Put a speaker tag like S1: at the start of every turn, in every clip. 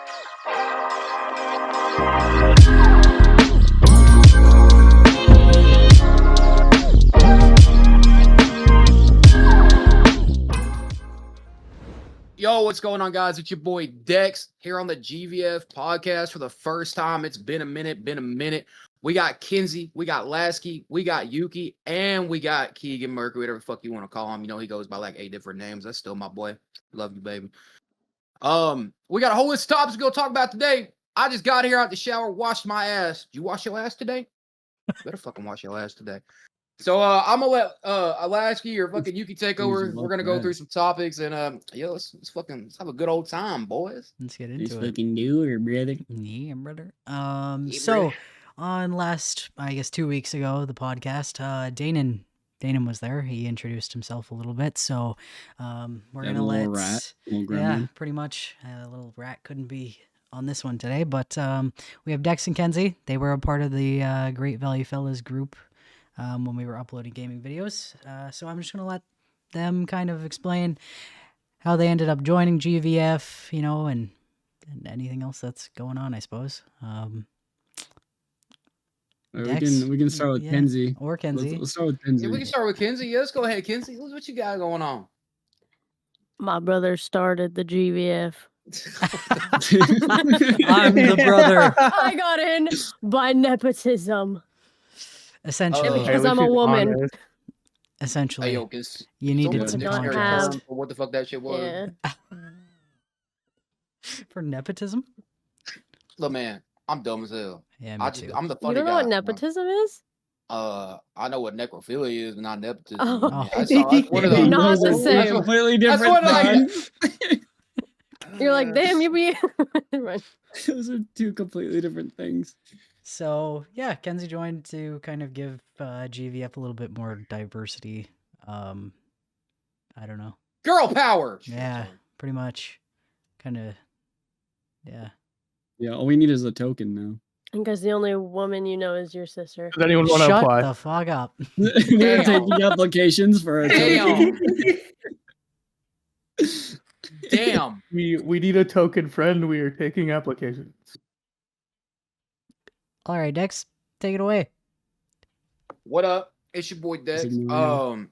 S1: Yo, what's going on, guys? It's your boy Dex here on the GVF Podcast for the first time. It's been a minute. We got Kenzie, we got Lasky, we got Yuki, and we got Keegan Mercury, whatever the fuck you want to call him. You know, he goes by like 8 different names. That's still my boy. Love you, baby. We got a whole list of topics to go talk about today. I just got here out the shower, washed my ass. Did you wash your ass today? You better fucking wash your ass today. So I'm gonna let Lasky or fucking Yuki take over. We're gonna go through some topics and let's have a good old time, boys.
S2: Let's get into it.
S3: Fucking do it, brother.
S2: Yeah, brother.
S1: Yeah,
S2: So
S1: brother.
S2: on last, I guess 2 weeks ago, the podcast, Danon was there. He introduced himself a little bit. So we're gonna let pretty much a little rat couldn't be on this one today, but we have Dex and Kenzie. They were a part of the Great Value Fellas group when we were uploading gaming videos. So I'm just going to let them kind of explain how they ended up joining GVF, you know, and anything else that's going on, I suppose.
S3: We can start with Kenzie.
S2: Or Kenzie.
S3: Let's start with Kenzie.
S1: Yeah, we can start with Kenzie. Yeah, let's go ahead, Kenzie. What you got going on?
S4: My brother started the GVF.
S2: I'm the brother.
S4: I got in by nepotism.
S2: Essentially.
S4: Because I'm a woman.
S2: Essentially.
S1: Hey, yo,
S2: you needed
S1: someone
S2: some
S1: dictionary
S4: context.
S1: term for what the fuck that shit was.
S4: Yeah.
S2: For nepotism?
S1: Look, man, I'm dumb as hell.
S2: Yeah, me too.
S1: I'm the
S4: You
S1: funny
S4: don't know
S1: guy.
S4: what nepotism is?
S1: I know what necrophilia is, but not nepotism.
S4: Oh.
S1: That's one of
S4: They're not the
S3: That's
S4: same.
S3: completely
S1: That's
S3: different
S1: what I-
S3: things.
S4: You're like, damn, you be. Right.
S3: Those are two completely different things.
S2: So yeah, Kenzie joined to kind of give GVF a little bit more diversity. I don't know.
S1: Girl power.
S2: Yeah, pretty much. Kind of. Yeah.
S3: Yeah, all we need is a token now.
S4: Because the only woman you know is your sister.
S5: Does anyone want to
S2: Shut
S5: apply?
S2: the fuck up.
S3: We're taking applications for a token.
S1: Damn.
S5: We need a token friend. We are taking applications.
S2: All right, Dex, take it away.
S1: What up? It's your boy Dex.
S3: Signal.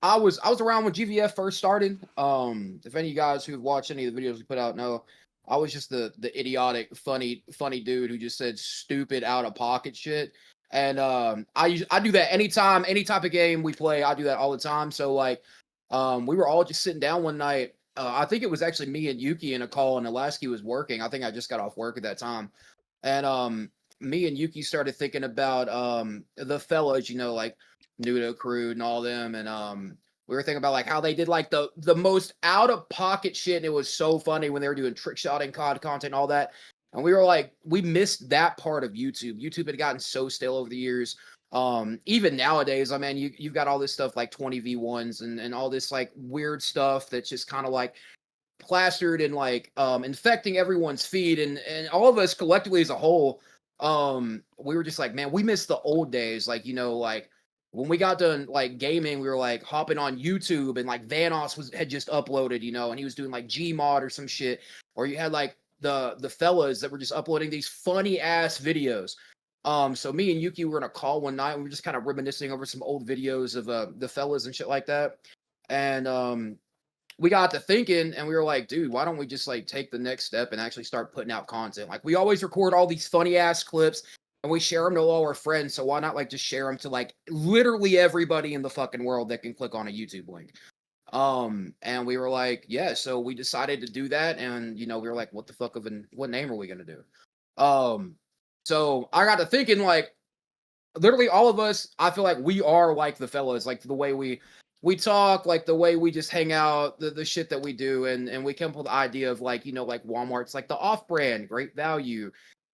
S1: I was around when GVF first started. If any of you guys who've watched any of the videos we put out know, I was just the idiotic, funny dude who just said stupid, out of pocket shit. And I do that anytime, any type of game we play. I do that all the time. So like, we were all just sitting down one night. I think it was actually me and Yuki in a call, and Lasky was working. I think I just got off work at that time. And me and Yuki started thinking about the fellas, you know, like Nudo Crude and all them, and we were thinking about like how they did like the most out of pocket shit, and it was so funny when they were doing trick shotting COD content and all that. And we were like, we missed that part of YouTube. YouTube had gotten so stale over the years. Even nowadays, I mean, you've got all this stuff like 20v1s and all this like weird stuff that's just kind of like plastered and like infecting everyone's feed, and all of us collectively as a whole, we were just like, man, we miss the old days. Like, you know, like when we got done like gaming, we were like hopping on YouTube, and like Vanoss had just uploaded, you know, and he was doing like Gmod or some shit, or you had like the fellas that were just uploading these funny ass videos. So me and Yuki were in a call one night, and we were just kind of reminiscing over some old videos of the fellas and shit like that. And we got to thinking, and we were like, dude, why don't we just like take the next step and actually start putting out content? Like, we always record all these funny ass clips and we share them to all our friends. So why not like just share them to like literally everybody in the fucking world that can click on a YouTube link? And we were like, yeah, so we decided to do that. And, you know, we were like, what the fuck what name are we going to do? So I got to thinking, like, literally all of us, I feel like we are like the fellas, like the way we talk, like the way we just hang out, the shit that we do. And we came up with the idea of like, you know, like Walmart's like the off-brand, great value.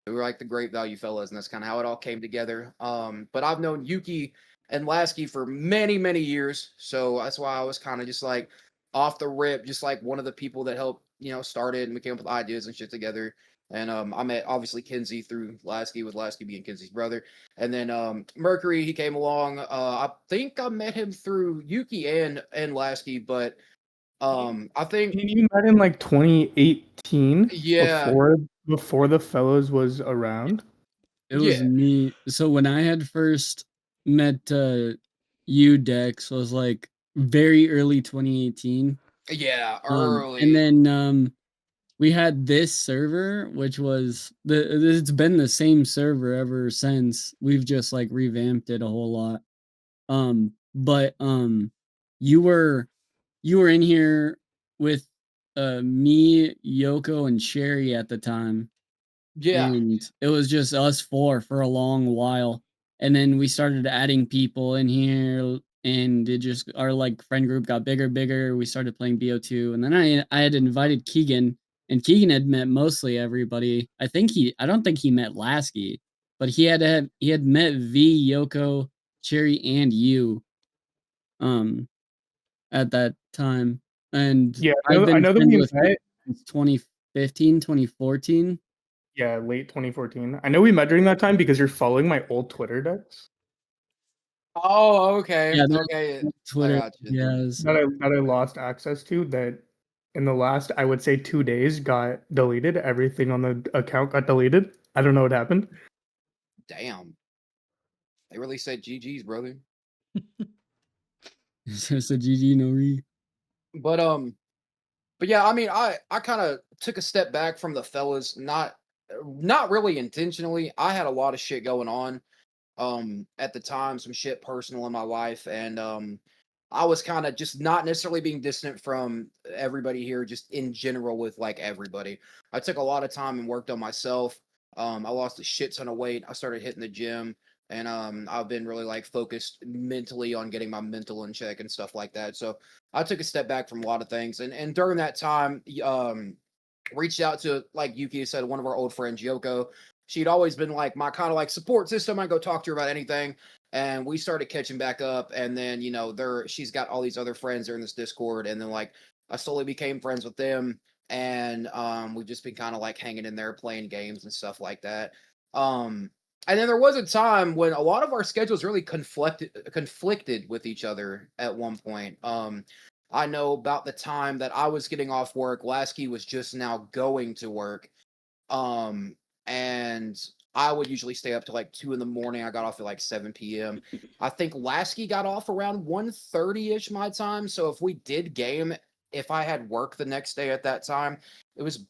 S1: We were like the great value fellas, and that's kind of how it all came together. But I've known Yuki and Lasky for many, many years. So that's why I was kind of just like off the rip, just like one of the people that helped, you know, started, and we came up with ideas and shit together. And I met obviously Kenzie through Lasky, with Lasky being Kenzie's brother. And then Mercury, he came along. I think I met him through Yuki and Lasky, but I think
S5: You met in like 2018, 2018.
S1: Yeah.
S5: Before the fellows was around.
S3: It was me. So when I had first met you, Dex, was like very early 2018.
S1: Yeah,
S3: And
S1: early.
S3: then we had this server, which was it's been the same server ever since. We've just like revamped it a whole lot. But you were in here with me, Yoko, and Sherry at the time.
S1: Yeah.
S3: And it was just us four for a long while. And then we started adding people in here, and it just our like friend group got bigger. We started playing BO2, and then I had invited Keegan, and Keegan had met mostly everybody. I don't think he met Lasky, but he had met V, Yoko, Cherry, and you at that time. And
S5: Yeah,
S3: I've
S5: I
S3: been
S5: know that
S3: friends
S5: we
S3: with
S5: met.
S3: since 2015, 2014.
S5: Yeah, late 2014. I know we met during that time because you're following my old Twitter decks
S1: Oh, okay.
S3: Yeah,
S1: Okay. I
S3: Twitter.
S1: got you.
S3: Yes.
S5: that I lost access to. That in the last, I would say, 2 days got deleted. Everything on the account got deleted. I don't know what happened.
S1: Damn. They really said GG's, brother.
S3: It's a GG no re.
S1: But yeah, I mean, I kind of took a step back from the fellas, not really intentionally. I had a lot of shit going on at the time, some shit personal in my life, and I was kind of just not necessarily being distant from everybody here, just in general with like everybody. I took a lot of time and worked on myself. I lost a shit ton of weight. I started hitting the gym, and I've been really like focused mentally on getting my mental in check and stuff like that. So I took a step back from a lot of things, and during that time, reached out to, like Yuki said, one of our old friends, Yoko. She'd always been like my kind of like support system. I'd go talk to her about anything. And we started catching back up. And then, she's got all these other friends there in this Discord. And then like I slowly became friends with them. And we've just been kind of like hanging in there playing games and stuff like that. And then there was a time when a lot of our schedules really conflicted with each other at one point. I know about the time that I was getting off work, Lasky was just now going to work. And I would usually stay up to like 2 a.m. I got off at like 7 p.m. I think Lasky got off around 1:30-ish my time. So if we did game, if I had work the next day at that time, it was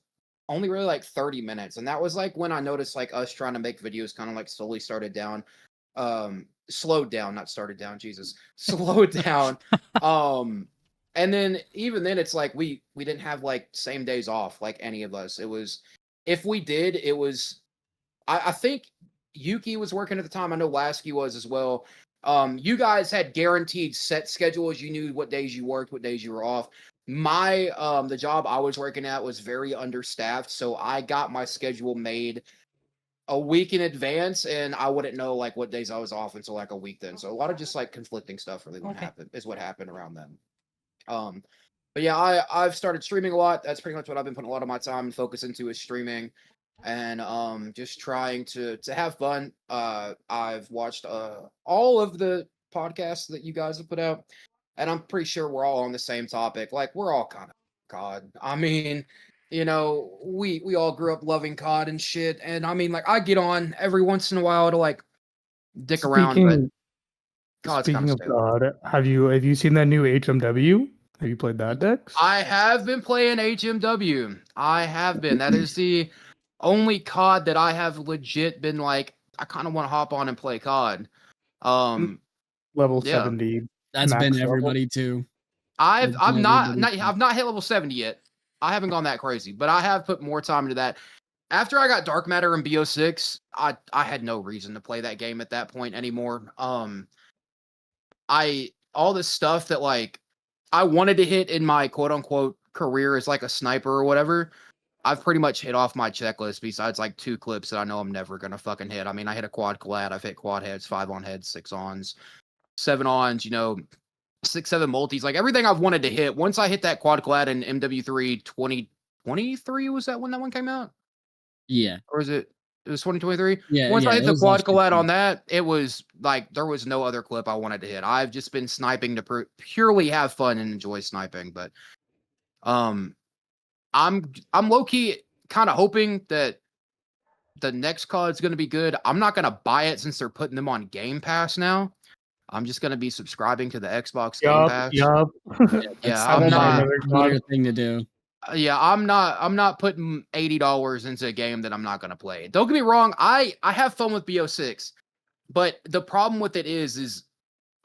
S1: only really like 30 minutes. And that was like when I noticed like us trying to make videos kind of like slowly started down. Slowed down, not started down, Jesus. Slowed down. And then even then it's like we didn't have like same days off like any of us. It was, if we did, it was, I think Yuki was working at the time. I know Lasky was as well. You guys had guaranteed set schedules. You knew what days you worked, what days you were off. My the job I was working at was very understaffed, so I got my schedule made a week in advance, and I wouldn't know like what days I was off until like a week then. So a lot of just like conflicting stuff really is what happened around then. But yeah, I've started streaming a lot. That's pretty much what I've been putting a lot of my time and focus into, is streaming, and just trying to have fun. I've watched all of the podcasts that you guys have put out, and I'm pretty sure we're all on the same topic. Like, we're all kind of COD. I mean, we all grew up loving COD and shit, and I mean, like, I get on every once in a while to like dick around, but COD's
S5: Speaking
S1: kinda
S5: of
S1: stale.
S5: God, have you seen that new HMW? Have you played that, Dex?
S1: I have been playing HMW. I have been. That is the only COD that I have legit been like, I kind of want to hop on and play COD.
S5: Level
S1: Yeah.
S5: 70.
S3: That's
S5: max
S3: been
S5: level.
S3: everybody too.
S1: I've
S3: That's been
S1: not
S3: everybody too.
S1: I've not hit level 70 yet. I haven't gone that crazy, but I have put more time into that. After I got Dark Matter and BO6, I had no reason to play that game at that point anymore. All this stuff that like I wanted to hit in my quote unquote career as like a sniper or whatever, I've pretty much hit off my checklist besides like 2 clips that I know I'm never gonna fucking hit. I mean, I hit a quad collat, I've hit quad heads, 5 on heads, 6 ons, 7 ons, 6, 7 multis, like everything I've wanted to hit. Once I hit that quad collat in MW3 2023, was that when that one came out?
S3: Yeah.
S1: Or is it was 2023?
S3: Yeah.
S1: Once I hit
S3: it
S1: the
S3: was
S1: quad
S3: last year
S1: collat
S3: too.
S1: on that, it was like there was no other clip I wanted to hit. I've just been sniping to purely have fun and enjoy sniping. But I'm low key kind of hoping that the next COD is going to be good. I'm not going to buy it since they're putting them on Game Pass now. I'm just going to be subscribing to the Xbox Game Pass.
S5: Yup.
S1: Yeah,
S5: I
S1: I'm
S5: won't buy
S1: not.
S5: another
S3: Better
S5: COD.
S3: thing to do.
S1: Yeah, I'm not putting $80 into a game that I'm not going to play. Don't get me wrong. I have fun with BO6, but the problem with it is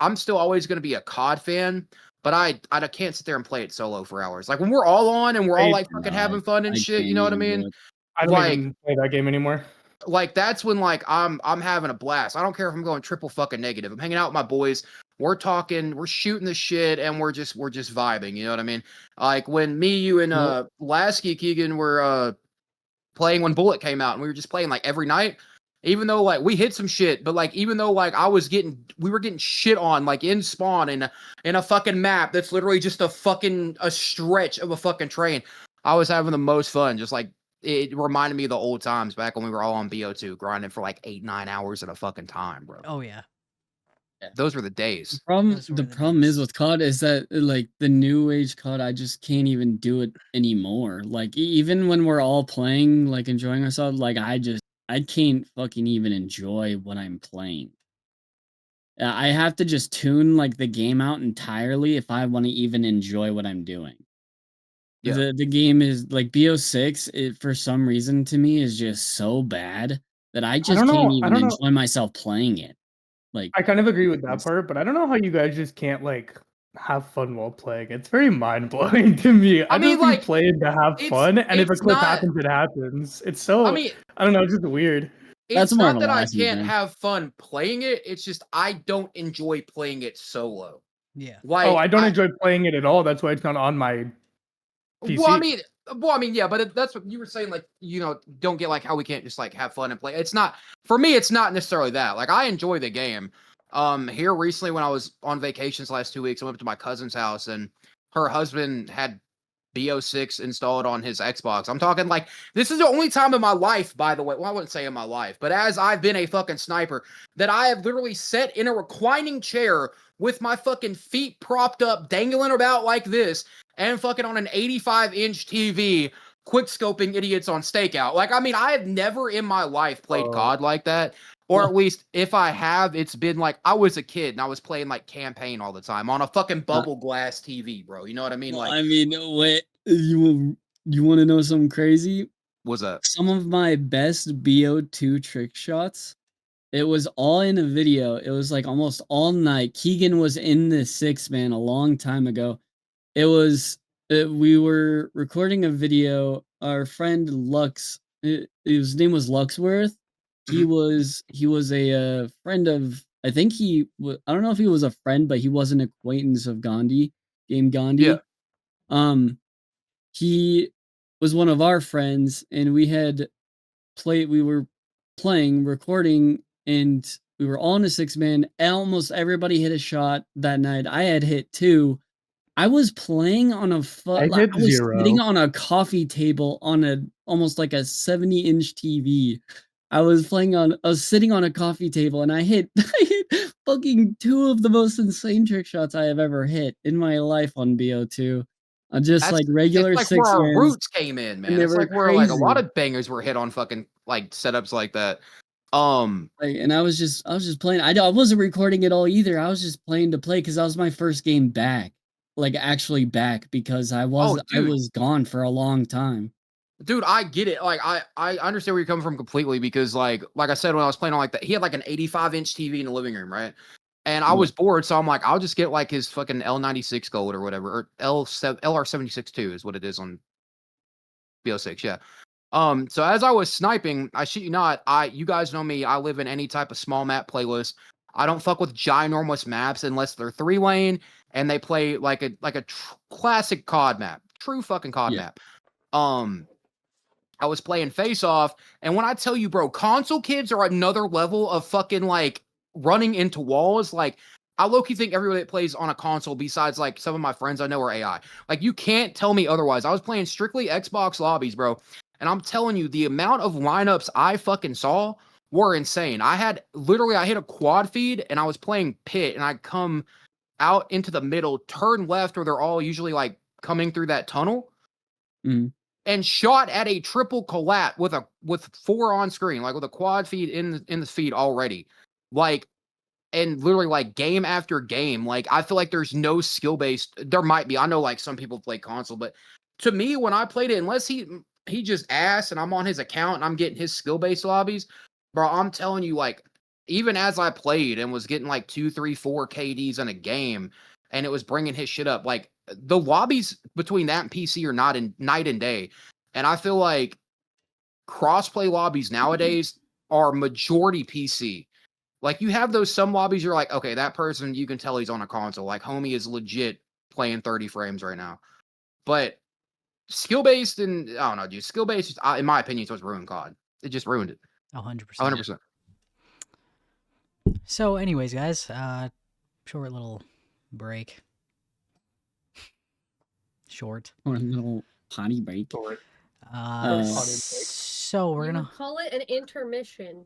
S1: I'm still always going to be a COD fan. But I can't sit there and play it solo for hours. Like when we're all on and we're all like fucking having fun and shit. You know what I mean?
S5: I don't
S1: Like-
S5: even play that game anymore.
S1: Like that's when like I'm having a blast. I don't care if I'm going triple fucking negative. I'm hanging out with my boys. We're talking, we're shooting the shit, and we're just vibing. You know what I mean? Like when me, you, and Lasky Keegan were playing when Bullet came out, and we were just playing like every night. Even though like we hit some shit, but like even though like we were getting shit on like in spawn in a fucking map that's literally just a stretch of a fucking train. I was having the most fun. Just like it reminded me of the old times back when we were all on BO2 grinding for like 8-9 hours at a fucking time, bro.
S2: Oh yeah.
S1: Those were the days.
S3: The problem is with COD is that like the new age COD, I just can't even do it anymore. Like even when we're all playing, like enjoying ourselves, like I can't fucking even enjoy what I'm playing. I have to just tune like the game out entirely if I want to even enjoy what I'm doing.
S1: Yeah.
S3: The game is like BO6, it for some reason to me is just so bad that I just
S5: don't
S3: can't
S5: know. I
S3: even
S5: don't know.
S3: enjoy myself playing it. Like
S5: I kind of agree with that
S3: it's-
S5: part, but I don't know how you guys just can't like have fun while playing. It's very mind blowing to me. I
S1: mean,
S5: just
S1: like,
S5: be playing to have fun, and if a
S1: it's
S5: clip
S1: not-
S5: happens, it happens. It's so
S1: I mean,
S5: I don't know, it's just weird.
S3: That's
S1: it's
S3: more
S1: not
S3: of a
S1: that I
S3: lasting
S1: can't
S3: thing.
S1: have fun playing it. It's just I don't enjoy playing it solo.
S2: Yeah.
S1: Like,
S5: Oh, I don't enjoy playing it at all. That's why it's not on my PC.
S1: Well, I mean, yeah, but that's what you were saying. Like, you know, don't get like how we can't just like have fun and play. It's not for me. It's not necessarily that. Like, I enjoy the game. Here recently when I was on vacations last 2 weeks, I went up to my cousin's house and her husband had BO6 installed on his Xbox. I'm talking like this is the only time in my life, by the way. Well, I wouldn't say in my life, but as I've been a fucking sniper, that I have literally sat in a reclining chair with my fucking feet propped up, dangling about like this, and fucking on an 85-inch TV, quick scoping idiots on stakeout. Like, I mean, I have never in my life played COD like that. Or at least if I have, it's been like I was a kid and I was playing like campaign all the time on a fucking bubble glass TV, bro. You know what I mean?
S3: Well,
S1: Like,
S3: I mean, wait, you want to know something crazy?
S1: what's up?
S3: Some of my best BO2 trick shots, it was all in a video. It was like almost all night. Keegan was in the 6-man a long time ago. It was we were recording a video. Our friend Lux, his name was Luxworth. He was a friend of. I think I don't know if he was a friend, but he was an acquaintance of Gandhi, Game Gandhi.
S1: Yeah.
S3: He was one of our friends, and we were playing, recording, and we were all in a 6-man. Almost everybody hit a shot that night. I had hit 2. I was playing on
S5: I
S3: I
S5: hit
S3: was
S5: 0.
S3: sitting on a coffee table on almost like a 70-inch TV. I was sitting on a coffee table and I hit fucking 2 of the most insane trick shots I have ever hit in my life on BO2. Just like regular
S1: it's like where our
S3: 6-mans.
S1: roots came in, man.
S3: they
S1: It's
S3: were
S1: like where like a lot
S3: crazy.
S1: of bangers were hit on fucking like setups like that.
S3: Like, and I was just playing. I wasn't recording it all either. I was just playing to play because that was my first game back, like actually back, because I was gone for a long time.
S1: Dude, I get it. Like I understand where you're coming from completely because like I said when I was playing on like that, he had like an 85-inch TV in the living room, right? And I was bored, so I'm like, I'll just get like his fucking L96 gold or whatever, or LR76-2 is what it is on BO6, yeah. So as I was sniping, I shit you not, you guys know me, I live in any type of small map playlist. I don't fuck with ginormous maps unless they're 3-lane and they play like a classic COD map, true fucking COD map. I was playing Face Off, and when I tell you, bro, console kids are another level of fucking like running into walls. Like, I low-key think everybody that plays on a console, besides like some of my friends I know, are AI. Like, you can't tell me otherwise. I was playing strictly Xbox lobbies, bro, and I'm telling you, the amount of lineups I fucking saw were insane. I hit a quad feed, and I was playing pit, and I'd come out into the middle, turn left, where they're all usually like coming through that tunnel.
S3: Mhm.
S1: and shot at a triple collat with 4 on screen, like with a quad feed in the feed already. Like, and literally like game after game, like I feel like there's no skill based. There might be. I know like some people play console, but to me, when I played it, unless he just asked and I'm on his account and I'm getting his skill based lobbies, bro, I'm telling you, like, even as I played and was getting like 2, 3, 4 KDs in a game, and it was bringing his shit up, like the lobbies between that and PC are not in night and day. And I feel like crossplay lobbies nowadays are majority PC. Like you have those some lobbies you're like, okay, that person, you can tell he's on a console. Like homie is legit playing 30 frames right now. But skill based and I don't know, dude. Skill based, in my opinion, is what's ruined COD. It just ruined it.
S2: 100%.
S1: 100%.
S2: So, anyways, guys, short little break. Short.
S3: Or a little potty break.
S2: So we're gonna
S6: call it an intermission.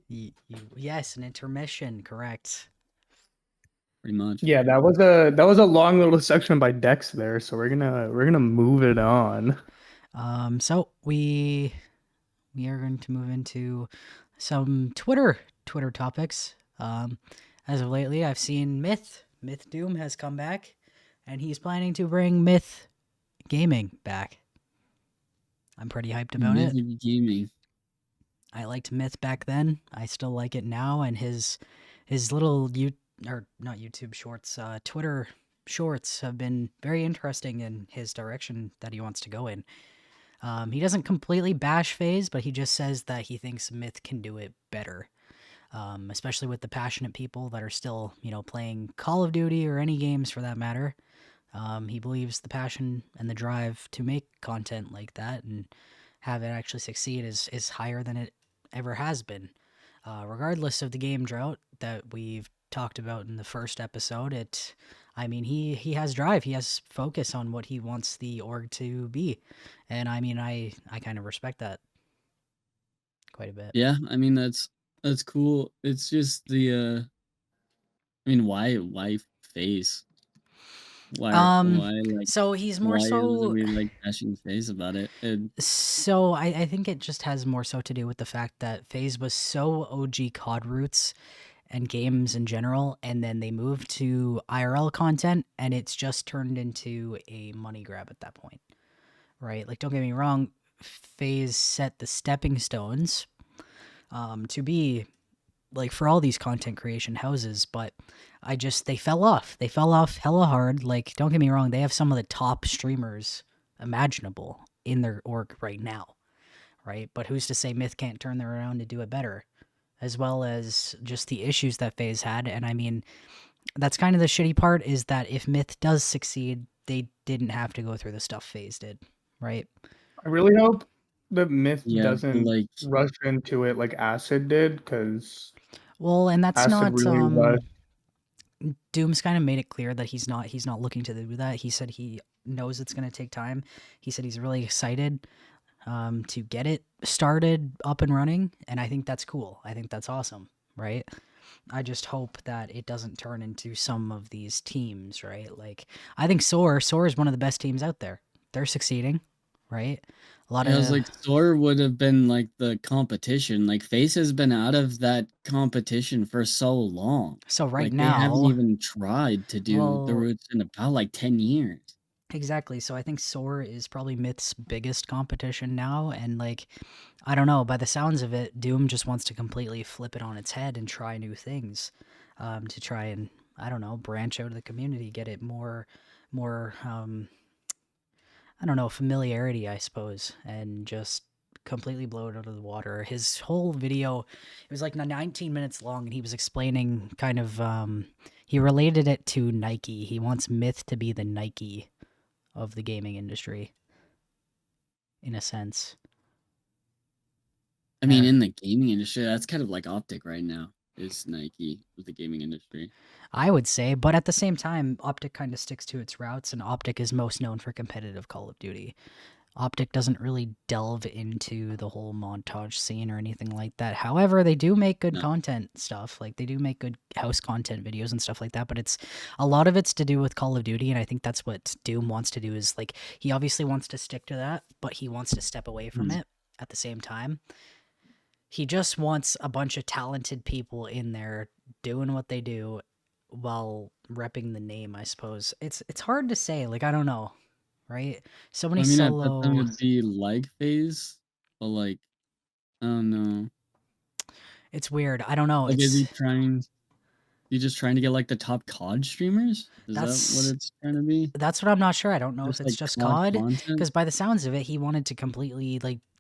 S2: Yes, an intermission. Correct.
S3: Pretty much.
S5: Yeah, that was a long little section by Dex there, so we're gonna move it on.
S2: So we are going to move into some Twitter topics. As of lately, I've seen Myth Doom has come back, and he's planning to bring Myth Gaming back. I'm pretty hyped about it.
S3: Gaming.
S2: I liked Myth back then. I still like it now, and his little not YouTube shorts, Twitter shorts have been very interesting in his direction that he wants to go in. He doesn't completely bash FaZe, but he just says that he thinks Myth can do it better. Especially with the passionate people that are still, playing Call of Duty or any games for that matter. He believes the passion and the drive to make content like that and have it actually succeed is higher than it ever has been. Regardless of the game drought that we've talked about in the first episode, he has drive, he has focus on what he wants the org to be. And I kind of respect that quite a bit.
S3: Yeah, that's cool. It's just the why FaZe? Why
S2: so he's more so
S3: we like bashing FaZe about it?
S2: So I think it just has more so to do with the fact that FaZe was so OG COD roots and games in general, and then they moved to IRL content, and it's just turned into a money grab at that point, right? Like, don't get me wrong, FaZe set the stepping stones to be like for all these content creation houses, but they fell off hella hard. Like, don't get me wrong, they have some of the top streamers imaginable in their org right now, right? But who's to say Myth can't turn them around to do it better, as well as just the issues that FaZe had. And that's kind of the shitty part, is that if Myth does succeed, they didn't have to go through the stuff FaZe did, right?
S5: I really hope the Myth doesn't rush into it like Acid did, because
S2: and that's
S5: Acid
S2: not
S5: really
S2: Doom's kind of made it clear that he's not looking to do that. He said he knows it's going to take time. He said he's really excited to get it started up and running, and I think that's cool. I think that's awesome, right? I just hope that it doesn't turn into some of these teams, right? Like, I think Soar is one of the best teams out there. They're succeeding, right?
S3: It was like Soar would have been like the competition. Like FaZe has been out of that competition for so long.
S2: So
S3: now they
S2: now
S3: haven't even tried to do the roots in about like 10 years.
S2: Exactly. So I think Soar is probably Myth's biggest competition now, and like, I don't know, by the sounds of it, Doom just wants to completely flip it on its head and try new things, to try and, I don't know, branch out of the community, get it more I don't know, familiarity, I suppose, and just completely blow it out of the water. His whole video, it was like 19 minutes long, and he was explaining kind of, he related it to Nike. He wants Myth to be the Nike of the gaming industry, in a sense.
S3: In the gaming industry, that's kind of like Optic right now, is Nike with the gaming industry.
S2: I would say, but at the same time, Optic kind of sticks to its routes, and Optic is most known for competitive Call of Duty. Optic doesn't really delve into the whole montage scene or anything like that. However, they do make good content stuff. Like, they do make good house content videos and stuff like that, but it's a lot of it's to do with Call of Duty, and I think that's what Doom wants to do. Is like, he obviously wants to stick to that, but he wants to step away from it at the same time. He just wants a bunch of talented people in there doing what they do while repping the name, I suppose. It's hard to say. Like, I don't know. Right? So many solo.
S3: I thought that would be like phase, but like, I don't know.
S2: It's weird. I don't know.
S3: Like, is he just trying to get like the top COD streamers? Is that what it's trying to be?
S2: That's what I'm not sure. I don't know if it's just COD,
S3: content?
S2: because by the sounds of it, he wanted to completely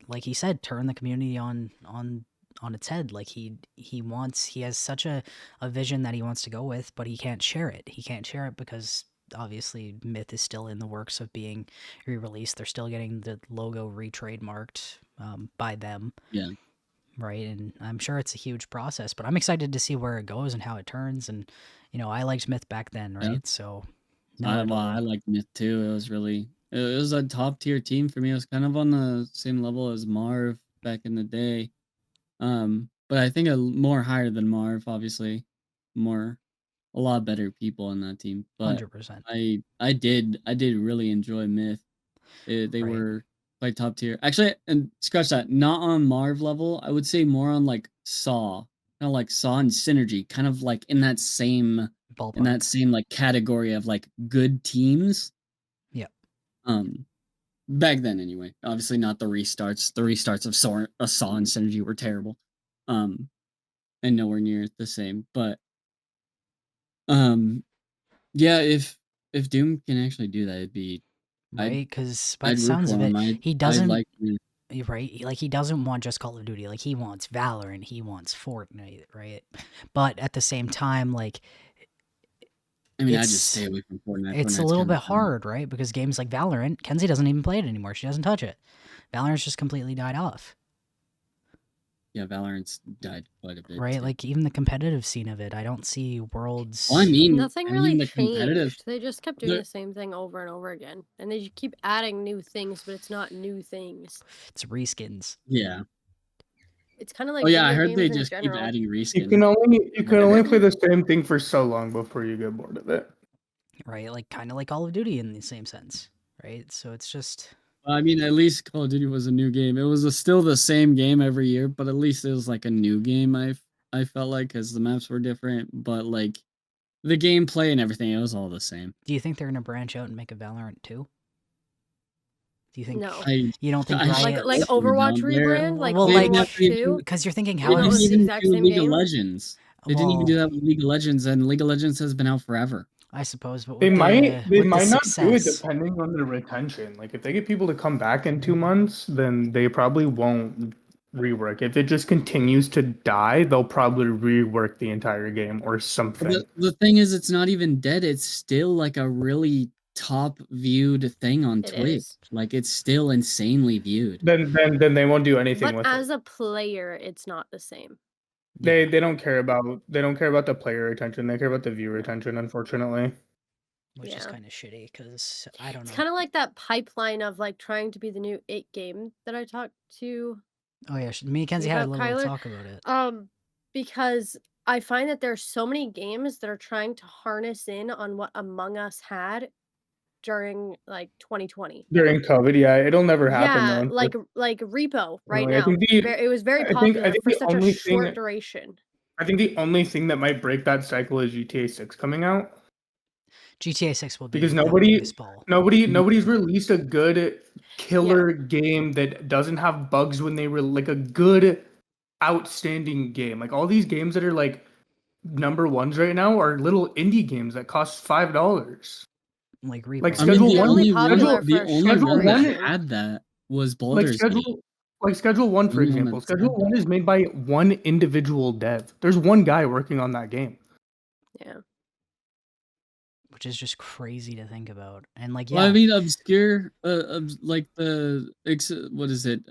S2: like he said, turn the community on its head. Like he has such a vision that he wants to go with, but he can't share it. He can't share it because obviously Myth is still in the works of being re-released. They're still getting the logo re-trademarked by them.
S3: Yeah.
S2: Right, and I'm sure it's a huge process, but I'm excited to see where it goes and how it turns. And I liked Myth back then, right?
S3: Yeah.
S2: So
S3: I liked Myth too. It was a top tier team for me. It was kind of on the same level as Marv back in the day. But I think more higher than Marv, obviously. A lot better people in that team. But
S2: 100%.
S3: I did really enjoy Myth. They were quite top tier. Actually, and scratch that, not on Marv level. I would say more on like Saw. Kind of like Saw and Synergy, kind of like in that same
S2: ballpark.
S3: Like category of like good teams.
S2: Yeah.
S3: Back then anyway. Obviously not the restarts. The restarts of Saw and Synergy were terrible. And nowhere near the same. But yeah, if Doom can actually do that, it'd be
S2: right, because by the sounds of it, he doesn't right. He doesn't want just Call of Duty. Like, he wants Valorant, he wants Fortnite, right? But at the same time, like,
S3: I mean, I just stay away from Fortnite.
S2: It's a little bit hard, right? Because games like Valorant, Kenzie doesn't even play it anymore. She doesn't touch it. Valorant's just completely died off.
S3: Yeah, Valorant's died quite a bit.
S2: Right,
S3: too.
S2: like even the competitive scene of it, I don't see Worlds.
S3: Well, I mean,
S6: nothing really changed. They just kept doing the same thing over and over again, and they keep adding new things, but it's not new things.
S2: It's reskins.
S3: Yeah.
S6: It's kind of like.
S3: Oh yeah, I heard they just keep adding reskins.
S5: You can only play the same thing for so long before you get bored of it.
S2: Right, like kind of like Call of Duty in the same sense, right? So it's just.
S3: I mean, at least Call of Duty was a new game. It was still the same game every year, but at least it was like a new game. I felt like, because the maps were different, but like the gameplay and everything, it was all the same.
S2: Do you think they're gonna branch out and make a Valorant 2? Do you think?
S6: No.
S2: You don't think
S6: like Overwatch rebrand? Like
S2: Overwatch
S6: 2?
S2: Because you're thinking how
S3: they didn't even do League of Legends. They didn't even do that with League of Legends, and League of Legends has been out forever.
S2: I suppose, but
S5: they might not do it depending on the retention. Like, if they get people to come back in 2 months, then they probably won't rework. If it just continues to die, they'll probably rework the entire game or something.
S3: The thing is, it's not even dead. It's still like a really top viewed thing on Twitch. Like, it's still insanely viewed.
S5: Then they won't do anything with it.
S6: But as a player, it's not the same.
S5: They don't care about the player retention. They care about the viewer retention, unfortunately.
S2: Which is kind of shitty, because I don't know.
S6: It's kind of like that pipeline of like trying to be the new 8 game that I talked to.
S2: Oh yeah, me and Kenzie had a little talk about it.
S6: Because I find that there's so many games that are trying to harness in on what Among Us had during like 2020.
S5: During COVID, yeah, it'll never happen.
S6: Yeah, like Repo right now. It was very popular for such a short duration.
S5: I think the only thing that might break that cycle is GTA 6 coming out.
S2: GTA 6 will be
S5: because nobody's released a good killer game that doesn't have bugs when they were like a good outstanding game. Like, all these games that are like number ones right now are little indie games that cost $5.
S2: Like Repo.
S5: Like Schedule One,
S3: the only one that had that was Baldur's Gate.
S5: Like Schedule One, for example. Schedule One is made by one individual dev. There's one guy working on that game.
S6: Yeah.
S2: Which is just crazy to think about. And like,
S3: well, I mean, obscure, like the what is it?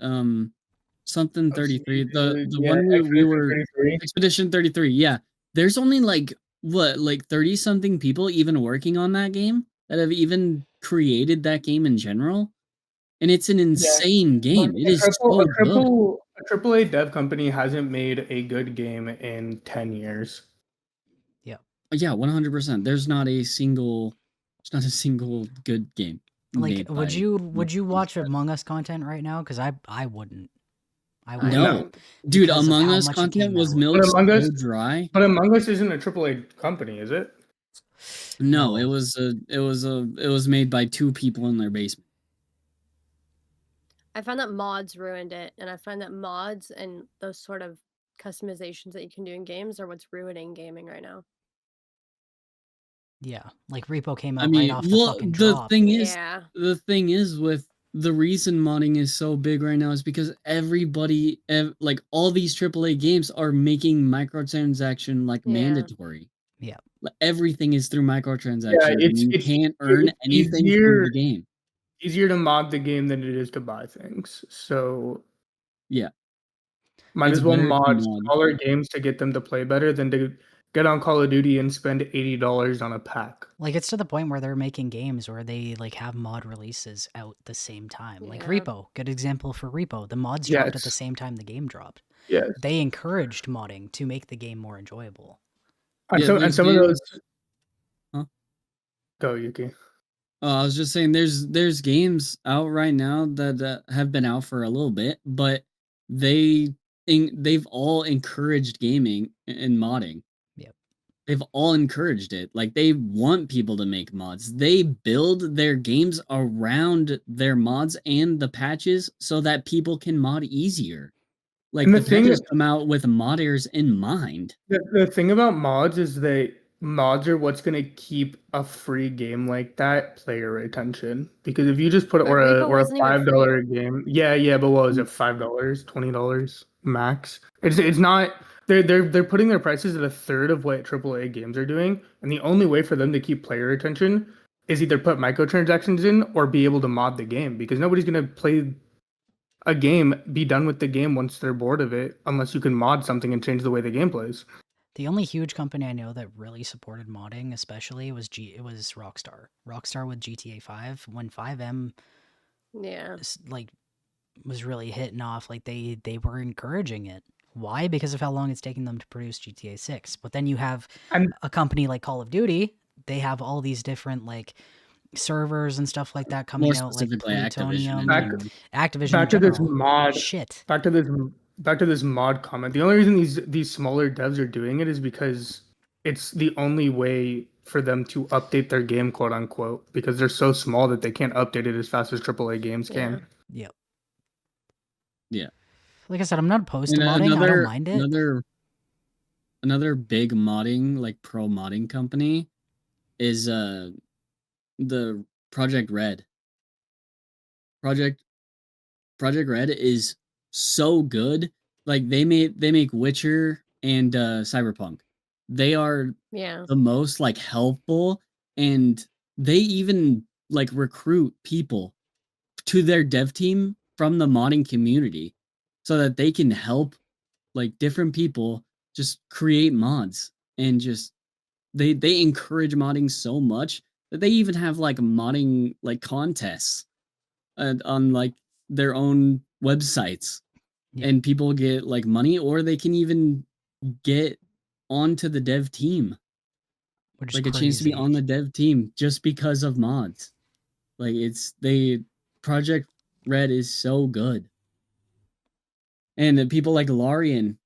S3: Something 33. The one we were 33. Expedition 33. Yeah, there's only like 30 something people even working on that game that have even created that game in general. and it's an insane game. It is so good.
S5: A AAA dev company hasn't made a good game in 10 years.
S2: Yeah.
S3: Yeah, 100%. There's not a single good game.
S2: Like, would you watch Among Us content right now? Because I wouldn't. I wouldn't.
S3: No, dude, Among Us content was milked so dry.
S5: But Among Us isn't a AAA company, is it?
S3: No, it was made by two people in their basement.
S6: I found that mods ruined it, and I find that mods and those sort of customizations that you can do in games are what's ruining gaming right now.
S2: Yeah, like Repo came out right off the fucking drop.
S3: The thing is with the reason modding is so big right now is because everybody, like all these AAA games are making microtransaction mandatory.
S2: Yeah.
S3: Everything is through microtransactions. Yeah, you can't earn anything through the game.
S5: Easier to mod the game than it is to buy things. So
S3: yeah,
S5: might as well mod smaller games to get them to play better than to get on Call of Duty and spend $80 on a pack.
S2: Like, it's to the point where they're making games where they like have mod releases out the same time. Like Repo, good example for Repo. The mods dropped at the same time the game dropped.
S5: Yeah,
S2: they encouraged modding to make the game more enjoyable.
S5: And some of those.
S3: Huh?
S5: Go, Yuki.
S3: I was just saying, there's games out right now that have been out for a little bit, but they've all encouraged gaming and modding.
S2: Yep.
S3: They've all encouraged it. Like, they want people to make mods. They build their games around their mods and the patches so that people can mod easier. Like, the patches come out with modders in mind.
S5: The thing about mods is that mods are what's going to keep a free game like that player retention. Because if you just put or a $5 game, but what was it, $5, $20 max? It's not. They're putting their prices at a third of what AAA games are doing, and the only way for them to keep player retention is either put microtransactions in or be able to mod the game, because nobody's going to play a game, be done with the game once they're bored of it, unless you can mod something and change the way the game plays.
S2: The only huge company I know that really supported modding, especially, was Rockstar. Rockstar with GTA 5, when 5M was really hitting off, like they were encouraging it. Why? Because of how long it's taking them to produce GTA 6. But then you have a company like Call of Duty, they have all these different like servers and stuff like that coming out, like Plutonium, Activision.
S5: Back to this mod.
S2: Shit.
S5: Back to this mod comment. The only reason these smaller devs are doing it is because it's the only way for them to update their game, quote unquote, because they're so small that they can't update it as fast as AAA games can.
S2: Yep.
S3: Yeah.
S2: Like I said, I'm not opposed to modding. I don't mind it.
S3: Another big modding, like pro modding company, is the Project Red. Project Red is so good. Like, they make Witcher and Cyberpunk. They are the most like helpful, and they even like recruit people to their dev team from the modding community so that they can help like different people just create mods, and just they encourage modding so much that they even have like modding like contests on like their own websites. And people get like money, or they can even get onto the dev team, like a chance to be on the dev team just because of mods. Like, Project Red is so good. And people like Larian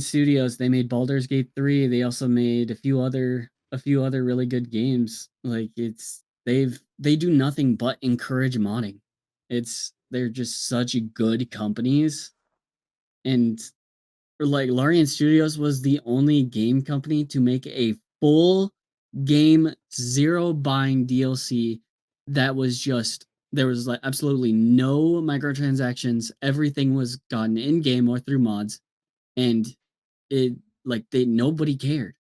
S3: Studios, they made Baldur's Gate 3. They also made a few other really good games. Like, they do nothing but encourage modding. They're just such good companies. And like, Larian Studios was the only game company to make a full game, zero buying DLC that was just, there was like absolutely no microtransactions. Everything was gotten in game or through mods, and nobody cared.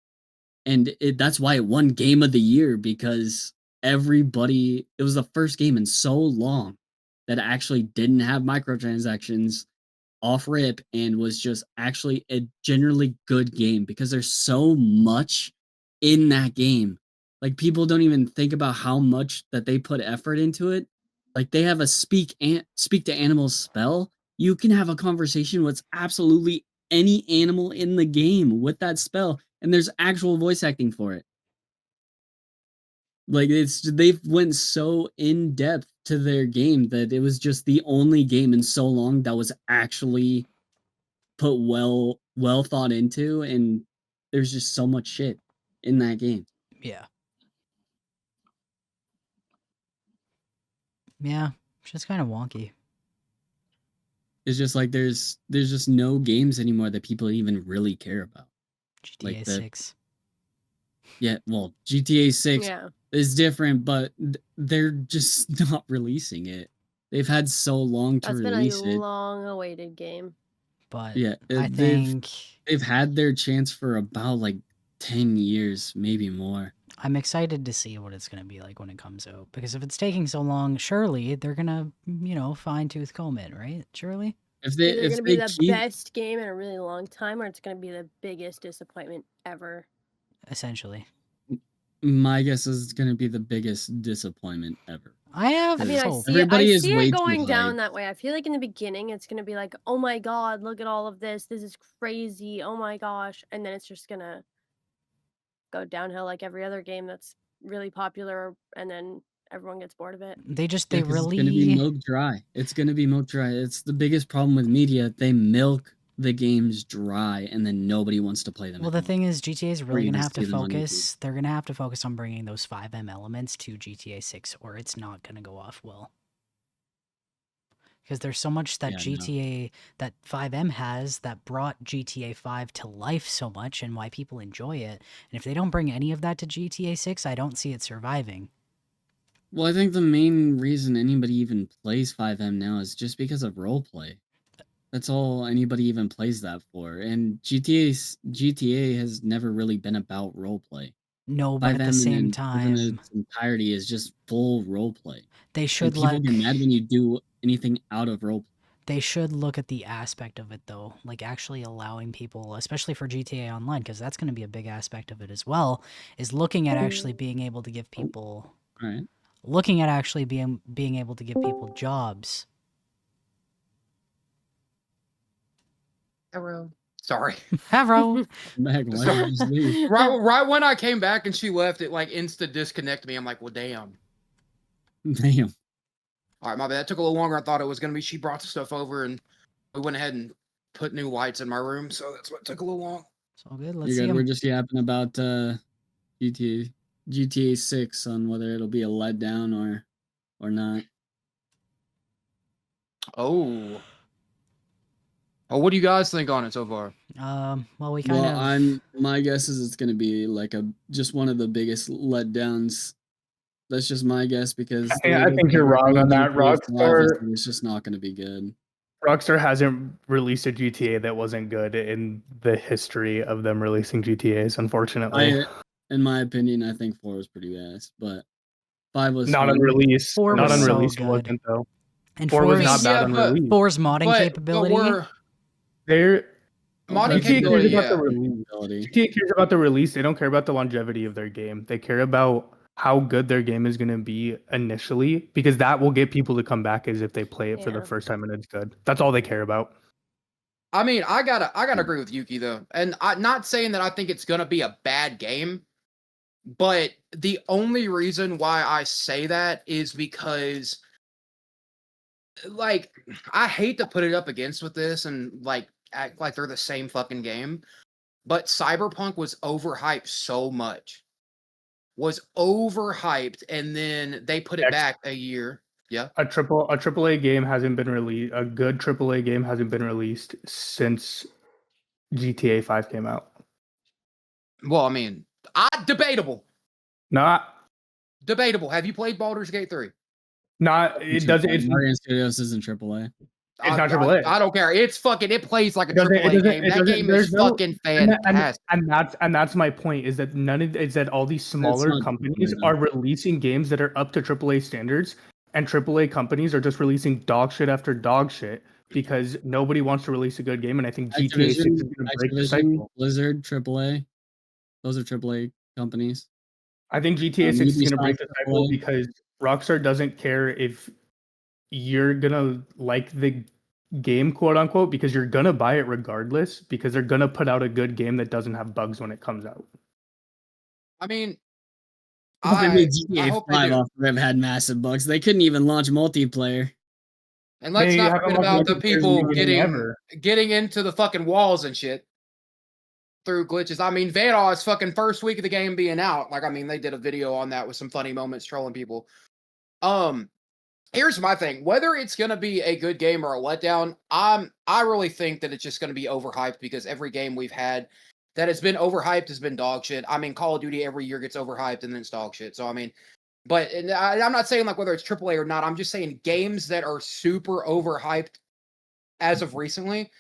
S3: And that's why it won Game of the Year, because it was the first game in so long that actually didn't have microtransactions off rip, and was just actually a generally good game, because there's so much in that game. Like, people don't even think about how much that they put effort into it, Like they have a speak to animals spell. You can have a conversation with absolutely any animal in the game with that spell, and there's actual voice acting for it. Like they've went so in depth to their game that it was just the only game in so long that was actually put well thought into, and there's just so much shit in that game.
S2: Yeah. Yeah, it's just kind of wonky.
S3: It's just like there's just no games anymore that people even really care about.
S2: GTA
S3: Like
S2: 6.
S3: Yeah, well, GTA 6
S6: Yeah.
S3: is different, but they're just not releasing it. They've had so long to
S6: That's been
S3: release
S6: a
S3: it.
S6: long-awaited game.
S2: But
S3: Yeah,
S2: I think
S3: they've had their chance for about like 10 years, maybe more.
S2: I'm excited to see what it's going to be like when it comes out. Because if it's taking so long, surely they're going to, fine-tooth comb it, right? Surely?
S6: It's either going to be the best game in a really long time, or it's going to be the biggest disappointment ever.
S2: Essentially.
S3: My guess is it's going to be the biggest disappointment ever.
S2: I
S6: mean, I
S2: hope.
S6: see it going down that way. I feel like in the beginning, it's going to be like, oh my god, look at all of this. This is crazy. Oh my gosh. And then it's just going to go downhill like every other game that's really popular, and then everyone gets bored of it.
S2: They
S3: It's going to be milk dry. It's going to be milk dry. It's the biggest problem with media. They milk the games dry, and then nobody wants to play them.
S2: Well, the thing is, GTA is really going to have to
S3: see them on
S2: focus. They're going to have to focus on bringing those 5M elements to GTA 6, or it's not going to go off well. Because there's so much that that 5M has that brought GTA 5 to life so much, and why people enjoy it. And if they don't bring any of that to GTA 6, I don't see it surviving.
S3: Well, I think the main reason anybody even plays 5M now is just because of roleplay. That's all anybody even plays that for. And GTA has never really been about roleplay.
S2: No, but at the same time,
S3: in its entirety is just full roleplay.
S2: They should
S3: people get mad when you do anything out of roleplay.
S2: They should look at the aspect of it, though, like actually allowing people, especially for GTA Online, because that's going to be a big aspect of it as well, is looking at actually being able to give people, looking at actually being able to give people jobs.
S1: Hello. Sorry.
S2: Hello.
S1: Right when I came back and she left, it like insta disconnected me. I'm like, well, damn.
S3: Damn.
S1: All right, my bad. That took a little longer. I thought it was gonna be. She brought the stuff over, and we went ahead and put new lights in my room, so that's what took a little long.
S2: It's all good. Let's see.
S3: We're just yapping about GTA 6 on whether it'll be a letdown or not.
S1: Oh, what do you guys think on it so far?
S2: Well, we kind of.
S3: My guess is it's gonna be like just one of the biggest letdowns. That's just my guess because
S5: I think you're wrong on that. Rockstar,
S3: it's just not going to be good.
S5: Rockstar hasn't released a GTA that wasn't good in the history of them releasing GTAs, unfortunately.
S3: In my opinion, I think 4 was pretty ass, but 5 was
S5: not on release.
S2: 4
S5: not
S2: was
S5: on
S2: so
S5: release,
S2: good.
S5: wasn't though.
S2: And
S5: 4 was not bad on release.
S2: 4's modding capability.
S1: Modding capability,
S5: GTA cares about the release. They don't care about the longevity of their game. They care about how good their game is going to be initially, because that will get people to come back as if they play it for the first time and it's good. That's all they care about.
S1: I mean, I gotta agree with Yuki though, and I'm not saying that I think it's gonna be a bad game, but the only reason why I say that is because, like, I hate to put it up against with this and like act like they're the same fucking game, but Cyberpunk was overhyped so much. Was overhyped, and then they put it back a year. Yeah.
S5: A AAA game hasn't been released. A good AAA game hasn't been released since GTA 5 came out.
S1: Well, I mean, debatable.
S5: Not
S1: debatable. Have you played Baldur's Gate 3?
S5: Not. It doesn't. It's
S3: Mario Studios isn't AAA.
S5: It's not AAA.
S1: I don't care. It's fucking. It plays like a AAA game. That game is fucking fantastic.
S5: And that's my point. Is that all these smaller companies are releasing games that are up to AAA standards, and AAA companies are just releasing dog shit after dog shit because nobody wants to release a good game. And I think GTA 6 is going to break the cycle.
S3: Blizzard, AAA. Those are AAA companies.
S5: I think GTA 6 is going to break the cycle because Rockstar doesn't care if you're gonna like the game, quote unquote, because you're gonna buy it regardless, because they're gonna put out a good game that doesn't have bugs when it comes out.
S1: I mean,
S3: Maybe
S1: I
S3: GTA
S1: hope they
S3: 5
S1: do.
S3: off rip had massive bugs. They couldn't even launch multiplayer.
S1: And let's
S5: They
S1: not
S5: haven't
S1: forget about
S5: launched
S1: the
S5: multiplayer
S1: people
S5: in the beginning ever.
S1: getting into the fucking walls and shit through glitches. I mean, Vandal's fucking first week of the game being out. Like, I mean, they did a video on that with some funny moments trolling people. Here's my thing. Whether it's gonna be a good game or a letdown, I really think that it's just gonna be overhyped because every game we've had that has been overhyped has been dog shit. I mean, Call of Duty every year gets overhyped and then it's dog shit. So I mean, but I'm not saying like whether it's AAA or not. I'm just saying games that are super overhyped as of recently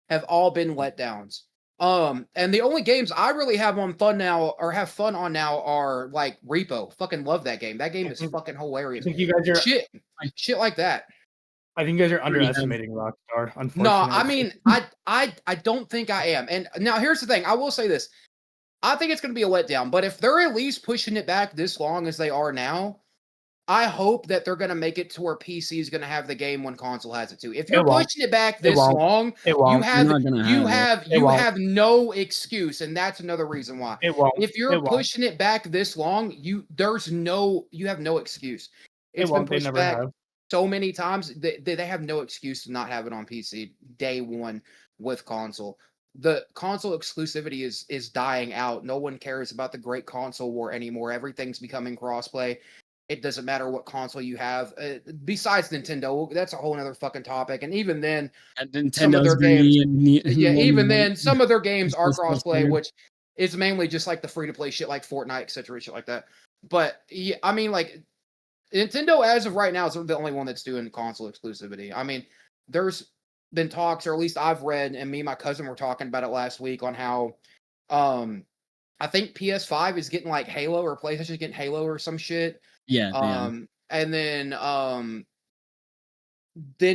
S1: have all been letdowns. And the only games I really have fun on now are like Repo. Fucking love that game. That game is fucking
S5: I
S1: hilarious.
S5: think you guys are.
S1: Shit like that.
S5: I think you guys are underestimating Rockstar. Unfortunately,
S1: No, I mean, I don't think I am. And now here's the thing. I will say this. I think it's going to be a letdown. But if they're at least pushing it back this long as they are now, I hope that they're going to make it to where PC is going to have the game when console has it too. If you're pushing it back this long, you have no excuse, and that's another reason why. If you're pushing it back this long, you have no excuse. It's been pushed back so many times. They have no excuse to not have it on PC day one with console. The console exclusivity is dying out. No one cares about the great console war anymore. Everything's becoming crossplay. It doesn't matter what console you have. Besides Nintendo, that's a whole other fucking topic. And even then, some of their games, some of their games are crossplay, which is mainly just like the free-to-play shit like Fortnite, etc., shit like that. But yeah, I mean, like Nintendo, as of right now, is the only one that's doing console exclusivity. I mean, there's been talks, or at least I've read, and me and my cousin were talking about it last week on how, I think PS5 is getting like Halo, or PlayStation is getting Halo or some shit.
S3: Yeah.
S1: And then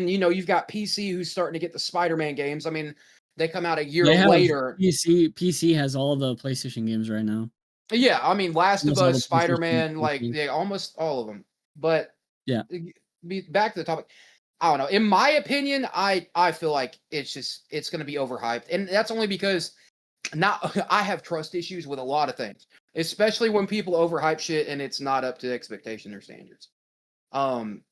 S1: you've got PC who's starting to get the Spider-Man games. I mean, they come out a year later.
S3: PC has all the PlayStation games right now.
S1: Yeah, I mean, Last of Us, Spider-Man, almost all of them. But
S3: yeah,
S1: back to the topic. I don't know. In my opinion, I feel like it's going to be overhyped, and that's only because I have trust issues with a lot of things, especially when people overhype shit and it's not up to expectation or standards.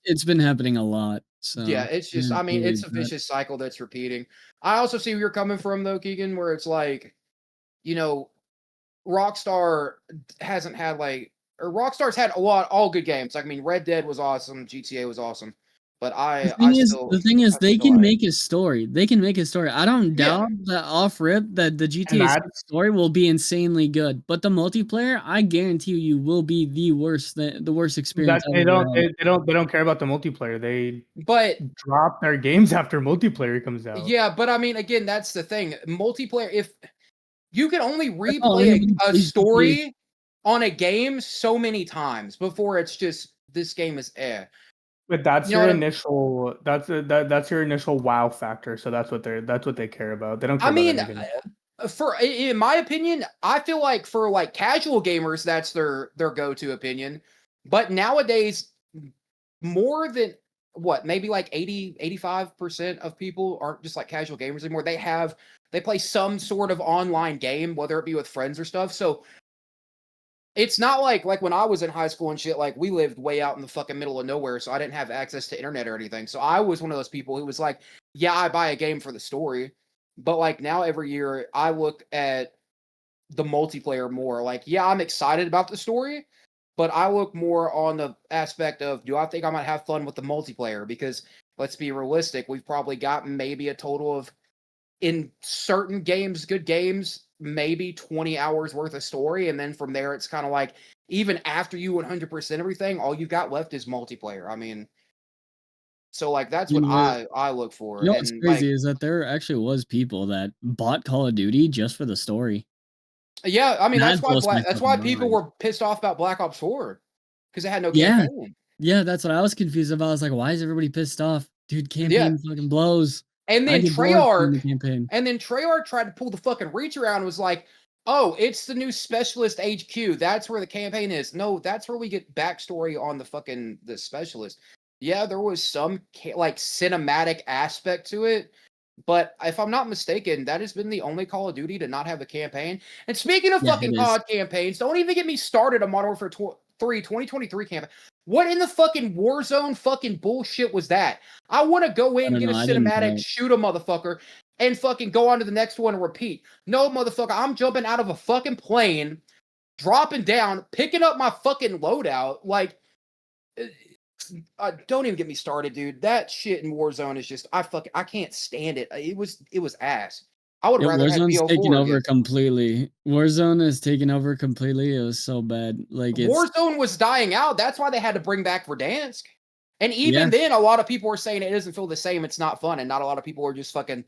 S3: It's been happening a lot. So
S1: yeah, it's just, I mean, it's a vicious cycle that's repeating. I also see where you're coming from though, Keegan, where it's like, Rockstar hasn't had Rockstar's had all good games. Like, I mean, Red Dead was awesome, GTA was awesome. But
S3: the thing is, they can make a story. They can make a story. I don't doubt that off rip that the GTA story will be insanely good. But the multiplayer, I guarantee you, will be the worst experience.
S5: They don't care about the multiplayer. They drop their games after multiplayer comes out.
S1: Yeah, but I mean, again, that's the thing. Multiplayer, if you can only replay a story on a game so many times before it's just this game is air.
S5: But that's your initial that's your initial wow factor. So that's what they care about. They don't care about anything else.
S1: In my opinion, I feel like for like casual gamers, that's their go-to opinion. But nowadays, more than maybe like 85% of people aren't just like casual gamers anymore. They play some sort of online game, whether it be with friends or stuff. So it's not like when I was in high school and shit, like we lived way out in the fucking middle of nowhere, so I didn't have access to internet or anything. So I was one of those people who was like, yeah, I buy a game for the story. But like now every year I look at the multiplayer more. Like, yeah, I'm excited about the story, but I look more on the aspect of, do I think I might have fun with the multiplayer? Because let's be realistic, we've probably got maybe a total of, in certain games, good games, maybe 20 hours worth of story. And then from there, it's kind of like, even after you 100% everything, all you got left is multiplayer. I mean, so like, that's what I look for.
S3: What's crazy is that there actually was people that bought Call of Duty just for the story.
S1: Yeah, I mean, that's why people were pissed off about Black Ops 4, because it had no campaign.
S3: Yeah, that's what I was confused about. I was like, why is everybody pissed off? Dude, campaign fucking blows.
S1: And then Treyarch tried to pull the fucking reach around and was like, oh, it's the new Specialist HQ. That's where the campaign is. No, that's where we get backstory on the specialist. yeah, there was some like cinematic aspect to it. But if I'm not mistaken, that has been the only Call of Duty to not have a campaign. And speaking of
S3: Yeah,
S1: fucking
S3: it is.
S1: COD campaigns, don't even get me started on Modern Warfare 2023 campaign. What in the fucking Warzone fucking bullshit was that? I want to go in, get a cinematic, shoot a motherfucker, and fucking go on to the next one and repeat. No, motherfucker, I'm jumping out of a fucking plane, dropping down, picking up my fucking loadout. Like, don't even get me started, dude. That shit in Warzone is just I can't stand it. It was ass. I would rather have
S3: Warzone's
S1: BO4
S3: taken over
S1: again.
S3: completely. Warzone is taken over completely. It was so bad. Like
S1: Warzone was dying out. That's why they had to bring back Verdansk. And even then, a lot of people were saying it doesn't feel the same. It's not fun, and not a lot of people are just fucking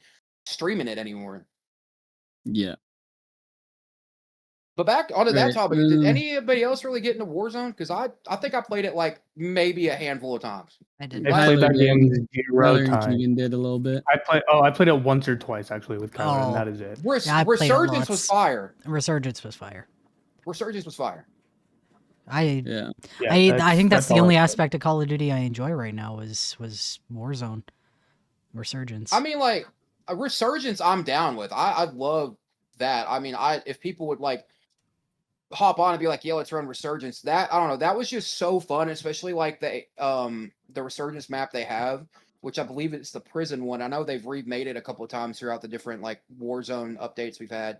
S1: streaming it anymore.
S3: Yeah.
S1: But back onto that topic, did anybody else really get into Warzone? Because I think I played it like maybe a handful of times.
S2: I did.
S5: I played that game 0 times.
S3: Keegan did a little bit.
S5: I played it once or twice actually with Kyler, and that is it.
S1: Resurgence was fire.
S2: Resurgence was fire.
S1: Resurgence was fire.
S2: I think that's the only aspect of Call of Duty I enjoy right now was Warzone. Resurgence.
S1: I mean, like a Resurgence, I'm down with. I love that. I mean, if people would like hop on and be like, yeah, let's run Resurgence. That I don't know. That was just so fun, especially like the Resurgence map they have, which I believe it's the prison one. I know they've remade it a couple of times throughout the different like Warzone updates we've had.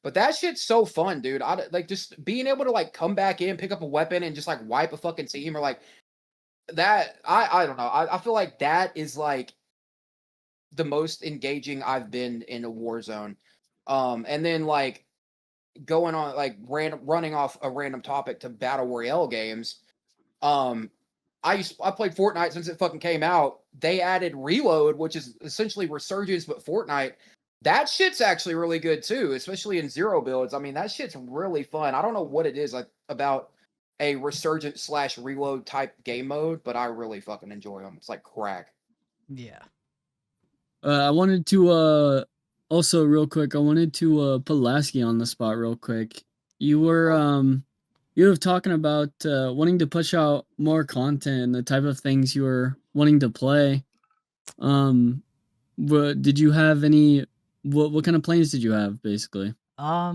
S1: But that shit's so fun, dude. I like just being able to like come back in, pick up a weapon, and just like wipe a fucking team or like that. I don't know. I feel like that is like the most engaging I've been in a Warzone. And then like going on like running off a random topic to battle royale games. I played Fortnite since it fucking came out. They added Reload, which is essentially Resurgence but Fortnite. That shit's actually really good too, especially in zero builds. I mean, that shit's really fun. I don't know what it is like about a Resurgence / Reload type game mode, but I really fucking enjoy them. It's like crack.
S2: Yeah.
S3: I wanted to also real quick. I wanted to put Lasky on the spot real quick. You were talking about wanting to push out more content and the type of things you were wanting to play. But did you have any? What kind of plans did you have, basically?
S2: I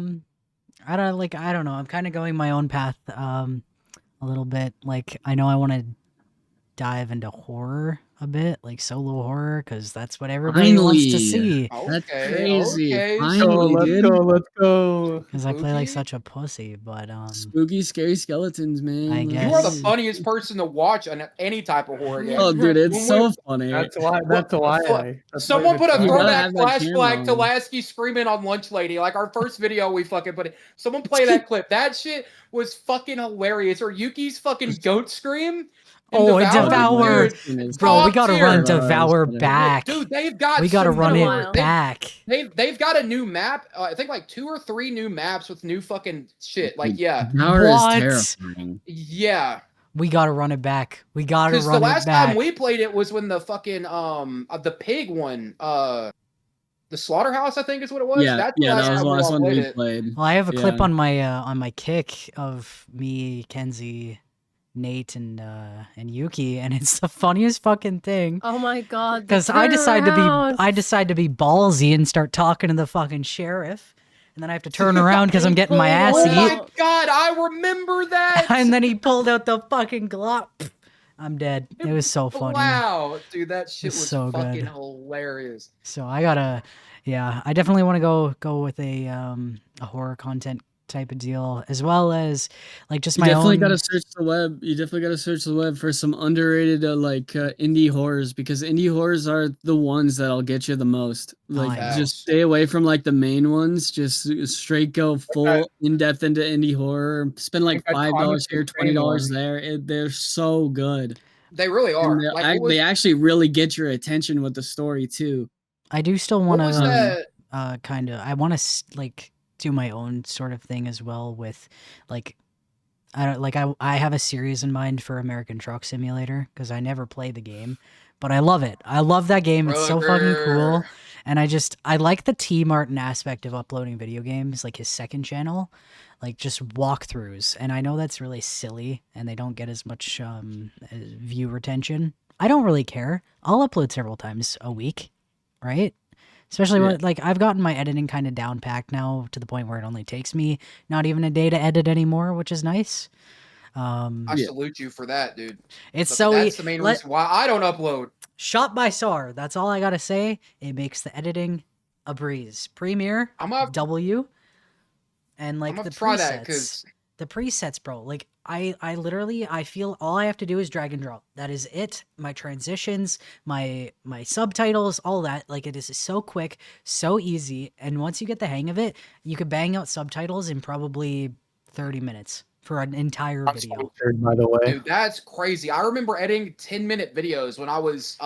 S2: don't know. I'm kind of going my own path a little bit. Like I know I want to dive into horror a bit, like solo horror, because that's what everybody wants to see.
S3: That's crazy.
S1: Okay.
S5: Let's go.
S2: Because I play like such a pussy, but
S3: spooky, scary skeletons, man.
S2: I guess
S1: you are the funniest person to watch on any type of horror game.
S3: Oh, dude, it's so funny.
S5: That's why.
S1: Someone put a throwback flashback to Lasky screaming on Lunch Lady, like our first video we fucking put it. Someone play that clip. That shit was fucking hilarious. Or Yuki's fucking goat scream.
S2: Oh, Devour. Bro, we gotta run Devour back.
S1: Dude, they've got
S2: we gotta run it back.
S1: They've got a new map. I think like 2 or 3 new maps with new fucking shit. Like, yeah.
S3: Devour is terrifying.
S1: Yeah.
S2: We gotta run it back. We gotta run it back. Because the last
S1: time we played it was when the fucking the pig one, the slaughterhouse, I think is what it was.
S3: Yeah, that was the last one we played.
S2: Well, I have a clip on my kick of me, Kenzie, Nate, and Yuki, and it's the funniest fucking thing.
S6: Oh my god!
S2: Because I decide to be ballsy and start talking to the fucking sheriff, and then I have to turn around because I'm getting my ass eat.
S1: Oh my god! I remember that.
S2: And then he pulled out the fucking Glock. I'm dead. It was so funny.
S1: Wow, dude, that shit was
S2: so
S1: fucking
S2: good.
S1: Hilarious.
S2: So I gotta, I definitely want to go with a horror content type of deal, as well as like just my own.
S3: You definitely gotta search the web for some underrated indie horrors, because indie horrors are the ones that'll get you the most. Like just stay away from like the main ones. Just straight go full in depth into indie horror. Spend like $5 here, $20 there. They're so good.
S1: They really are.
S3: They actually really get your attention with the story too.
S2: I do still want to I want to like do my own sort of thing as well with like I have a series in mind for American Truck Simulator, because I never played the game, but I love it. I love that game. It's so fucking cool. And I like the team art and aspect of uploading video games, like his second channel, like just walkthroughs. And I know that's really silly and they don't get as much view retention. I don't really care. I'll upload several times a week, right? Especially when, like, I've gotten my editing kind of down packed now to the point where it only takes me not even a day to edit anymore, which is nice.
S1: I salute you for that, dude.
S2: It's
S1: That's the main reason why I don't upload.
S2: Shot by SAR. That's all I gotta say. It makes the editing a breeze. Premiere, W, and like the presets. The presets, bro. Like I literally, I feel all I have to do is drag and drop. That is it. My transitions, my subtitles, all that. Like, it is so quick, so easy. And once you get the hang of it, you could bang out subtitles in probably 30 minutes for an entire video.
S5: By the way,
S1: dude, that's crazy. I remember editing 10-minute videos when I was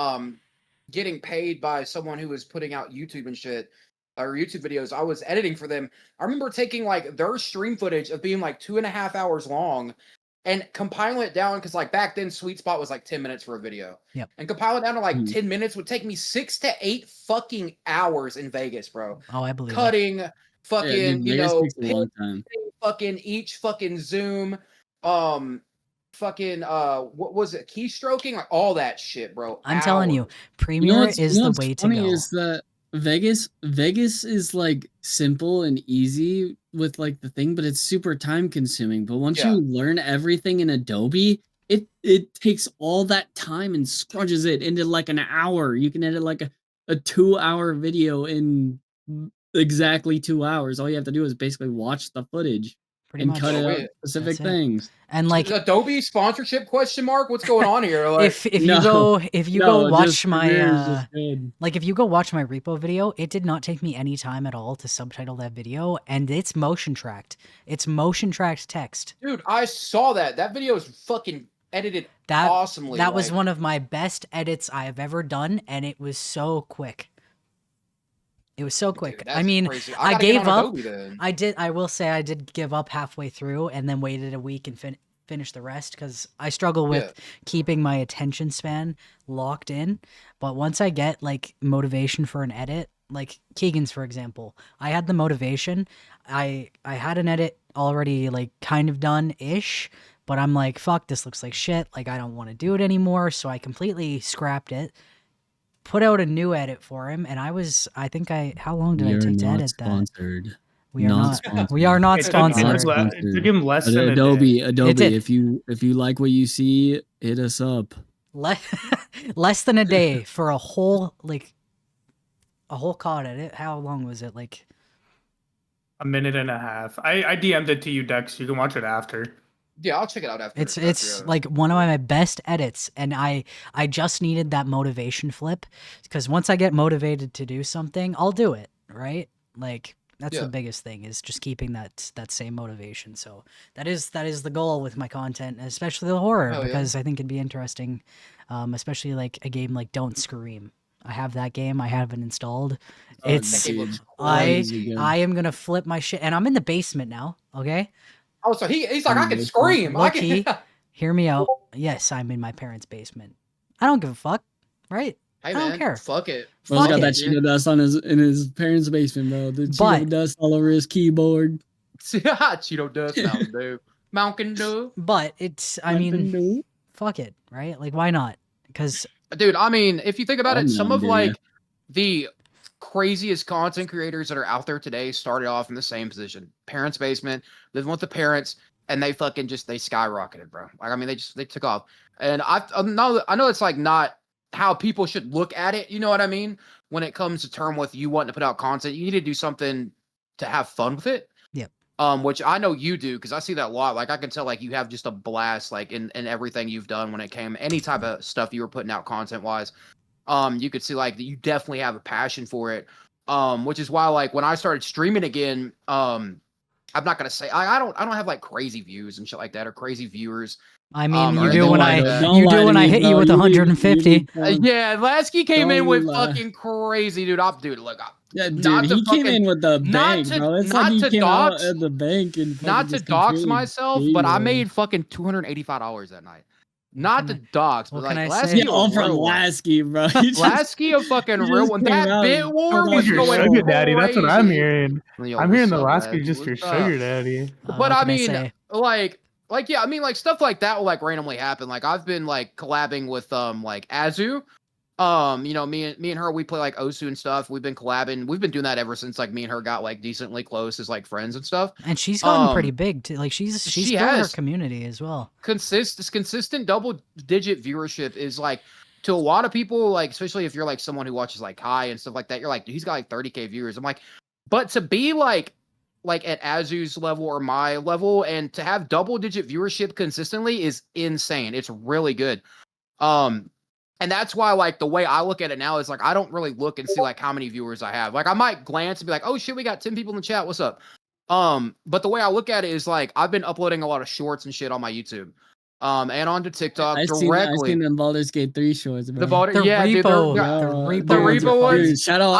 S1: getting paid by someone who was putting out YouTube and shit, or YouTube videos. I was editing for them. I remember taking like their stream footage of being like 2.5 hours long and compiling it down, because like back then sweet spot was like 10 minutes for a video.
S2: Yep.
S1: And compile it down to like 10 minutes would take me 6 to 8 fucking hours in Vegas, bro.
S2: Oh, I believe
S1: cutting
S2: that.
S1: fucking,
S3: dude,
S1: you know,
S3: fucking
S1: each fucking zoom, fucking what was it, keystroking, like all that shit, bro.
S2: I'm telling you, Premiere is the way to go.
S3: Is that Vegas is like simple and easy with like the thing, but it's super time consuming. But once you learn everything in Adobe, it takes all that time and scrunches it into like an hour. You can edit like a 2-hour video in exactly 2 hours. All you have to do is basically watch the footage and cut out specific things.
S2: And like
S1: Adobe sponsorship ? What's going on here? Like,
S2: if you go watch my like if you go watch my repo video, it did not take me any time at all to subtitle that video, and it's motion tracked. It's motion tracked text.
S1: Dude, I saw that. That video is fucking edited awesomely.
S2: That was one of my best edits I have ever done, and it was so quick. It was so quick.
S1: Dude,
S2: I mean,
S1: I
S2: gave up.
S1: Adobe,
S2: I will say I did give up halfway through and then waited a week and finish the rest, because I struggle with keeping my attention span locked in. But once I get like motivation for an edit, like Keegan's, for example, I had the motivation. I had an edit already like kind of done-ish, but I'm like, fuck, this looks like shit. Like, I don't want to do it anymore. So I completely scrapped it. Put out a new edit for him, and how long did I take to edit that? We are not sponsored.
S5: It took him less than
S3: Adobe. If you like what you see, hit us up.
S2: Less than a day for a whole COD edit. How long was it? Like
S5: a minute and a half. I DM'd it to you, Dex. You can watch it after.
S1: Yeah, I'll check it out after.
S2: It's like one of my best edits, and I just needed that motivation flip, because once I get motivated to do something, I'll do it, right? Like, that's the biggest thing, is just keeping that same motivation. So that is the goal with my content, especially the horror, because I think it'd be interesting, especially like a game like Don't Scream. I have that game. I have it installed. I am gonna flip my shit, and I'm in the basement now. Okay.
S1: Oh, so he's like, I can scream.
S2: Hear me out. Yes, I'm in my parents' basement. I don't give a fuck, right?
S1: Hey,
S2: I don't care.
S1: Fuck it.
S3: Bro's got that Cheeto dust in his parents' basement, bro. The Cheeto dust all over his keyboard.
S1: Cheeto dust, Mountain Dew.
S2: But it's, fuck it, right? Like, why not? Because,
S1: dude, I mean, if you think about it, some of like the craziest content creators that are out there today started off in the same position, parents' basement, living with the parents, and they fucking they skyrocketed, bro. Like, I mean, they took off, and I know it's like not how people should look at it, you know what I mean? When it comes to term with you wanting to put out content, you need to do something to have fun with it.
S2: Yep.
S1: Which I know you do, because I see that a lot. Like, I can tell like you have just a blast like in everything you've done when it came any type of stuff you were putting out content wise. You could see like that you definitely have a passion for it. Which is why like when I started streaming again, I'm not gonna say I don't have like crazy views and shit like that, or crazy viewers.
S2: I mean, you do when I hit you with 150.
S1: Yeah, Lasky came in with fucking crazy, dude. Look,
S3: he came in with the bank, bro. It's like he came out at the bank and
S1: not to dox myself, but I made fucking $285 that night. Not the dogs, but like
S3: Lasky. All from Lasky, bro.
S1: Lasky, a fucking real one. That bit war was going
S5: sugar daddy. That's what I'm hearing. I'm hearing the Lasky just your sugar daddy.
S1: But I mean, like, like, yeah, I mean, like, stuff like that will, like, randomly happen. Like, I've been, like, collabing with, like, Azu. You know, me and her, we play, like, Osu and stuff. We've been collabing. We've been doing that ever since, like, me and her got, like, decently close as, like, friends and stuff.
S2: And she's gotten pretty big, too. Like, she's
S1: she
S2: grown her
S1: has
S2: community as well.
S1: consistent double-digit viewership is, like, to a lot of people, like, especially if you're, like, someone who watches, like, Kai and stuff like that, you're like, he's got, like, 30K viewers. I'm like, but to be, like at Azu's level or my level, and to have double-digit viewership consistently is insane. It's really good. And that's why, like, the way I look at it now is, like, I don't really look and see, like, how many viewers I have. Like, I might glance and be like, oh, shit, we got 10 people in the chat. What's up? But the way I look at it is, like, I've been uploading a lot of shorts and shit on my YouTube. And onto TikTok directly.
S3: I've seen the Baldur's Gate 3 shorts, bro.
S1: The repo ones.
S3: Dude, shout out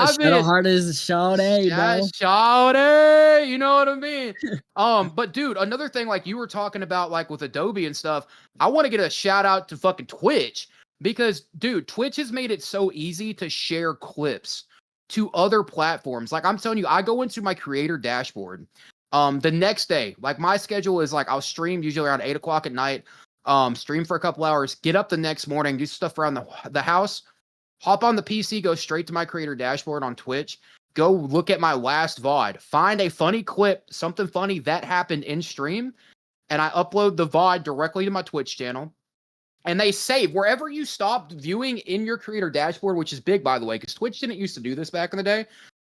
S3: hardest Shawty, bro.
S1: Shawty, you know what I mean? But dude, another thing, like you were talking about, like with Adobe and stuff, I want to get a shout out to fucking Twitch, because dude, Twitch has made it so easy to share clips to other platforms. Like, I'm telling you, I go into my creator dashboard the next day. Like, my schedule is like, I'll stream usually around 8 o'clock at night. Stream for a couple hours, get up the next morning, do stuff around the house, hop on the PC, go straight to my creator dashboard on Twitch, go look at my last VOD, find a funny clip, something funny that happened in stream, and I upload the VOD directly to my Twitch channel. And they save wherever you stopped viewing in your creator dashboard, which is big, by the way, because Twitch didn't used to do this back in the day.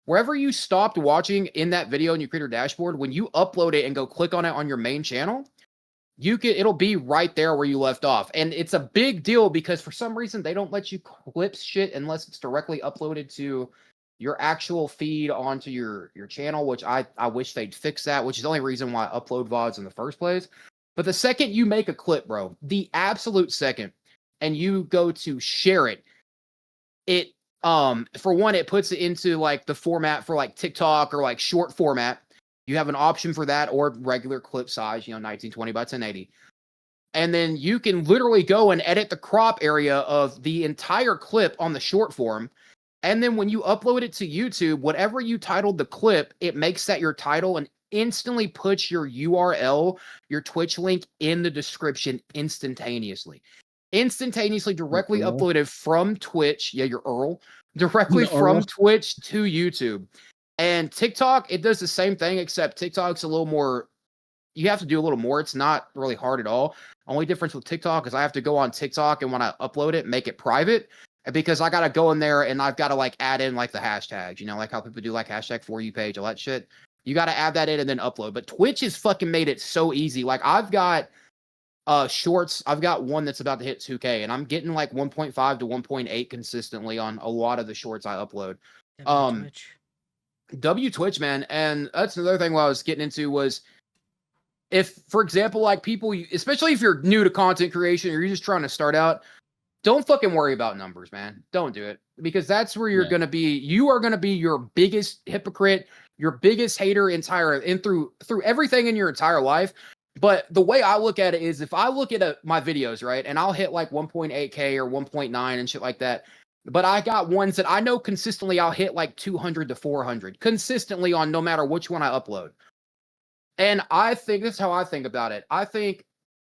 S1: Wherever you stopped watching in that video in your creator dashboard, when you upload it and go click on it on your main channel, it'll be right there where you left off. And it's a big deal because for some reason they don't let you clip shit unless it's directly uploaded to your actual feed onto your channel, which I wish they'd fix that, which is the only reason why I upload VODs in the first place. But the second you make a clip, bro, the absolute second, and you go to share it, for one, it puts it into like the format for like TikTok or like short format. You have an option for that, or regular clip size, 1920 by 1080. And then you can literally go and edit the crop area of the entire clip on the short form. And then when you upload it to YouTube, whatever you titled the clip, it makes that your title and instantly puts your URL, your Twitch link in the description instantaneously. Directly uploaded from Twitch. Yeah, your URL. Directly from Twitch to YouTube. And TikTok, it does the same thing, except TikTok's a little more, you have to do a little more. It's not really hard at all. Only difference with TikTok is I have to go on TikTok, and when I upload it, make it private, because I got to go in there and I've got to like add in like the hashtags, like how people do like hashtag for you page, all that shit. You got to add that in and then upload. But Twitch has fucking made it so easy. Like, I've got shorts. I've got one that's about to hit 2K, and I'm getting like 1.5 to 1.8 consistently on a lot of the shorts I upload. Twitch, man. And that's another thing what I was getting into was, if, for example, like people, especially if you're new to content creation or you're just trying to start out, don't fucking worry about numbers, man. Don't do it, because that's where you're going to be. You are going to be your biggest hypocrite, your biggest hater through everything in your entire life. But the way I look at it is, if I look at my videos, right, and I'll hit like 1.8K or 1.9 and shit like that, but I got ones that I know consistently I'll hit like 200 to 400 consistently on no matter which one I upload. And I think that's how I think about it. I think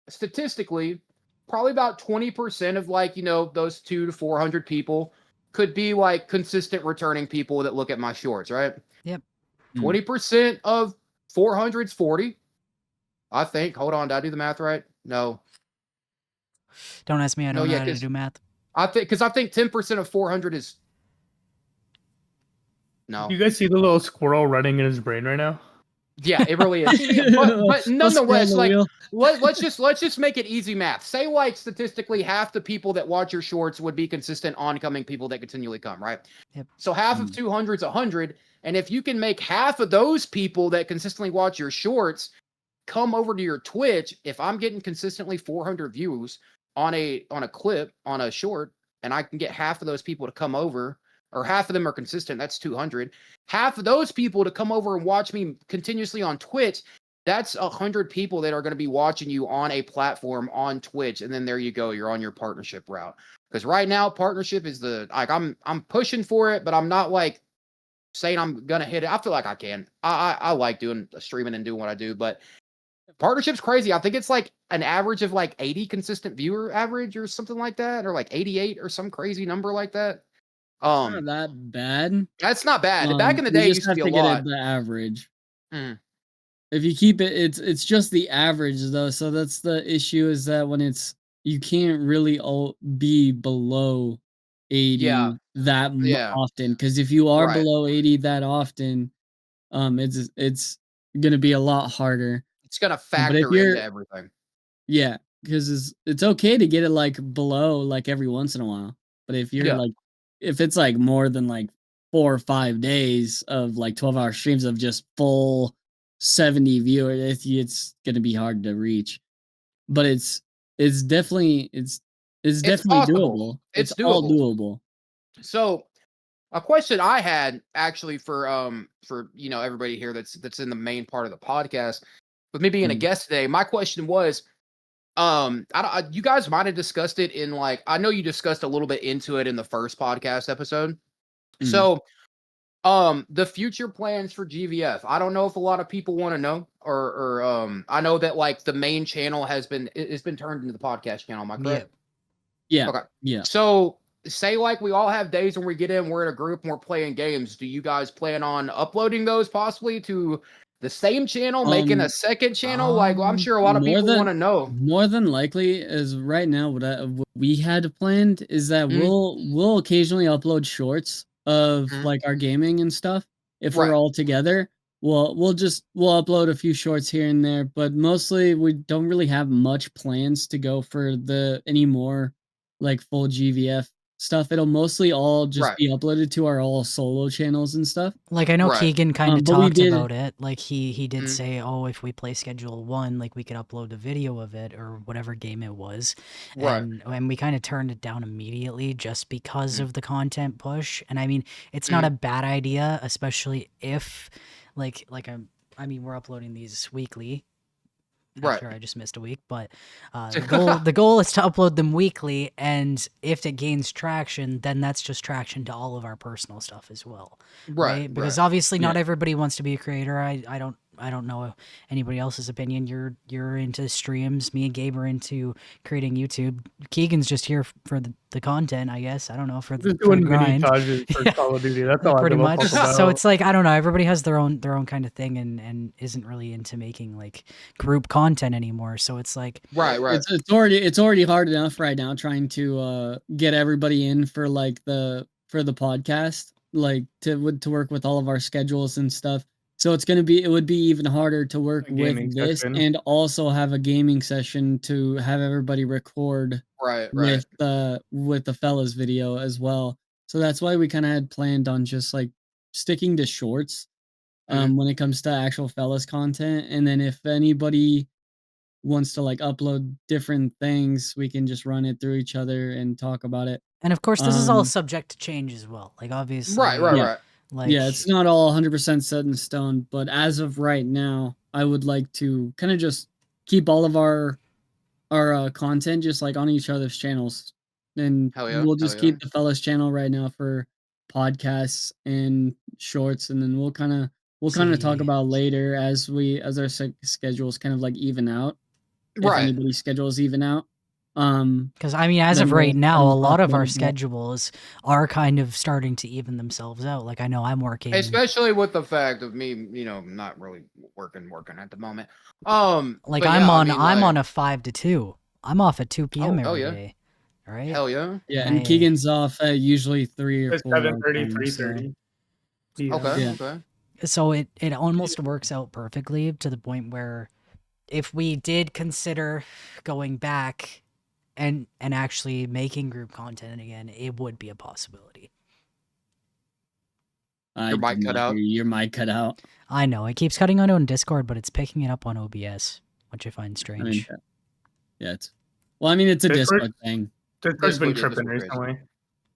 S1: statistically, probably about 20% of like, those 200 to 400 people could be like consistent returning people that look at my shorts, right?
S2: Yep.
S1: 20% of 400 is 40. I think. Hold on, did I do the math right? No.
S2: Don't ask me. I don't know how to do math.
S1: I think 10% of 400 is. No.
S5: You guys see the little squirrel running in his brain right now?
S1: Yeah, it really is. but nonetheless, like, let's just make it easy math. Say like statistically half the people that watch your shorts would be consistent oncoming people that continually come, right?
S2: Yep.
S1: So half of 200 is 100, and if you can make half of those people that consistently watch your shorts come over to your Twitch, if I'm getting consistently 400 views on a clip, on a short, and I can get half of those people to come over, or half of them are consistent, that's 200. Half of those people to come over and watch me continuously on Twitch, that's 100 people that are going to be watching you on a platform on Twitch. And then there you go, you're on your partnership route. Because right now, partnership is I'm pushing for it, but I'm not like saying I'm going to hit it. I feel like I can. I like doing streaming and doing what I do, but Partnership's crazy. I think it's like an average of like 80 consistent viewer average or something like that, or like 88 or some crazy number like that.
S3: Not that bad.
S1: That's not bad. Back in the
S3: You
S1: day, it
S3: just
S1: used to
S3: have
S1: be a
S3: to get
S1: lot.
S3: it the average.
S1: Mm.
S3: If you keep it, it's just the average though. So that's the issue, is that when you can't really be below 80 that often, because if you are below 80 that often, it's gonna be a lot harder.
S1: It's gonna factor into everything.
S3: Yeah, because it's okay to get it like below like every once in a while, but if you're like, if it's like more than like 4 or 5 days of like 12-hour streams of just full 70 viewers, it's gonna be hard to reach. But it's definitely doable. It's all doable.
S1: So, a question I had actually for everybody here that's in the main part of the podcast, with me being a guest today, my question was, you guys might have discussed it in like, I know you discussed a little bit into it in the first podcast episode. So, the future plans for GVF. I don't know if a lot of people want to know, or I know that like the main channel it's been turned into the podcast channel. Am I correct?
S3: Yeah.
S1: Okay.
S3: Yeah.
S1: So say like we all have days when we get in, we're in a group and we're playing games. Do you guys plan on uploading those possibly to the same channel, making a second channel? Like, well, I'm sure a lot of people want to know.
S3: More than likely, is right now what we had planned is that we'll occasionally upload shorts of like our gaming and stuff. If we're all together, we'll upload a few shorts here and there, but mostly we don't really have much plans to go for any more like full GVF stuff. It'll mostly all just be uploaded to our all solo channels and stuff.
S2: Like, I know Keegan kind of talked about it. Like he did say, oh, if we play schedule 1, like we could upload a video of it or whatever game it was. And we kind of turned it down immediately just because of the content push. And I mean, it's not a bad idea, especially if we're uploading these weekly. After I just missed a week, but the goal is to upload them weekly, and if it gains traction, then that's just traction to all of our personal stuff as well, right? Because obviously not everybody wants to be a creator. I don't know anybody else's opinion. You're into streams. Me and Gabe are into creating YouTube. Keegan's just here for the content, I guess. I don't know, for the grind.
S5: For Call of Duty. That's all
S2: pretty much.
S5: About.
S2: So it's like, I don't know. Everybody has their own kind of thing, and isn't really into making like group content anymore. So it's like
S3: It's already hard enough right now trying to get everybody in for like the podcast, like to work with all of our schedules and stuff. So it would be even harder to work with this session, and also have a gaming session to have everybody record with the fellas video as well. So that's why we kind of had planned on just like sticking to shorts when it comes to actual fellas content. And then if anybody wants to like upload different things, we can just run it through each other and talk about it.
S2: And of course, this is all subject to change as well. Like, obviously,
S1: right.
S2: Like,
S3: it's not all 100% set in stone, but as of right now, I would like to kind of just keep all of our content just like on each other's channels, and we'll just keep the fellas channel right now for podcasts and shorts, and then we'll kind of talk about later as our schedules kind of like even out. If anybody's schedules even out.
S2: Because I mean, as of right now, a lot of our schedules are kind of starting to even themselves out. Like, I know I'm working,
S1: especially with the fact of me, not really working at the moment.
S2: Like, I'm on a 5 to 2. I'm off at 2 p.m. every day. Right?
S1: Hell yeah.
S3: Yeah, and Keegan's off at usually 3 or 4.
S5: 7:30, 3:30.
S1: Okay.
S2: So it almost works out perfectly to the point where if we did consider going back and actually making group content again, it would be a possibility.
S1: Your mic cut out.
S3: Your mic cut out.
S2: I know. It keeps cutting out on Discord, but it's picking it up on OBS, which I find strange.
S3: It's a Discord thing.
S5: Discord's been tripping recently.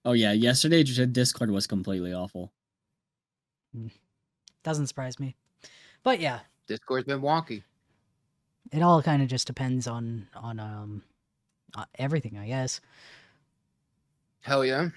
S3: Oh yeah, yesterday Discord was completely awful.
S2: Doesn't surprise me. But yeah.
S1: Discord's been wonky.
S2: It all kind of just depends on everything, I guess.
S1: Hell yeah.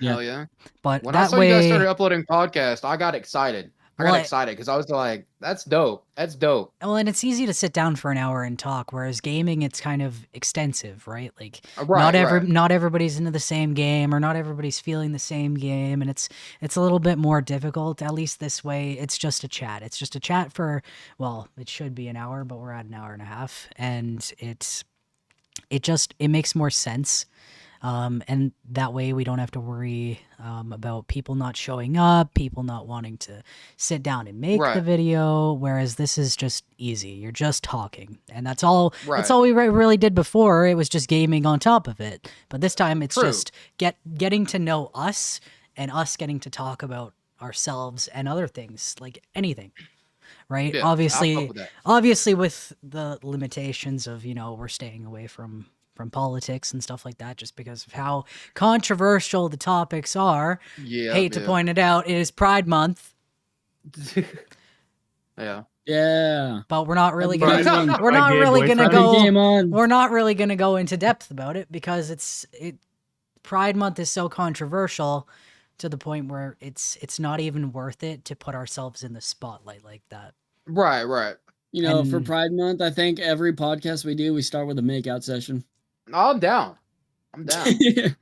S2: But
S1: when
S2: that
S1: I saw
S2: way,
S1: you guys started uploading podcasts, I got excited. I got excited because I was like, "That's dope. That's dope."
S2: Well, and it's easy to sit down for an hour and talk, whereas gaming, it's kind of extensive, right? Like,
S1: Right,
S2: not everybody's into the same game, or not everybody's feeling the same game, and it's a little bit more difficult. At least this way, it's just a chat. It's just a chat for, well, it should be an hour, but we're at an hour and a half, and it makes more sense. And that way we don't have to worry about people not showing up, people not wanting to sit down and make the video, whereas this is just easy. You're just talking, and that's all. That's all we really did before. It was just gaming on top of it, but this time it's just getting to know us and us getting to talk about ourselves and other things, like anything. Right?
S1: Yeah,
S2: obviously with the limitations of, we're staying away from politics and stuff like that, just because of how controversial the topics are. Hate to point it out, it is Pride Month.
S1: Yeah.
S2: But we're not really gonna we're not really gonna go into depth about it, because Pride Month is so controversial to the point where it's not even worth it to put ourselves in the spotlight like that.
S1: Right.
S3: For Pride Month, I think every podcast we do, we start with a makeout session.
S1: I'm down.
S5: I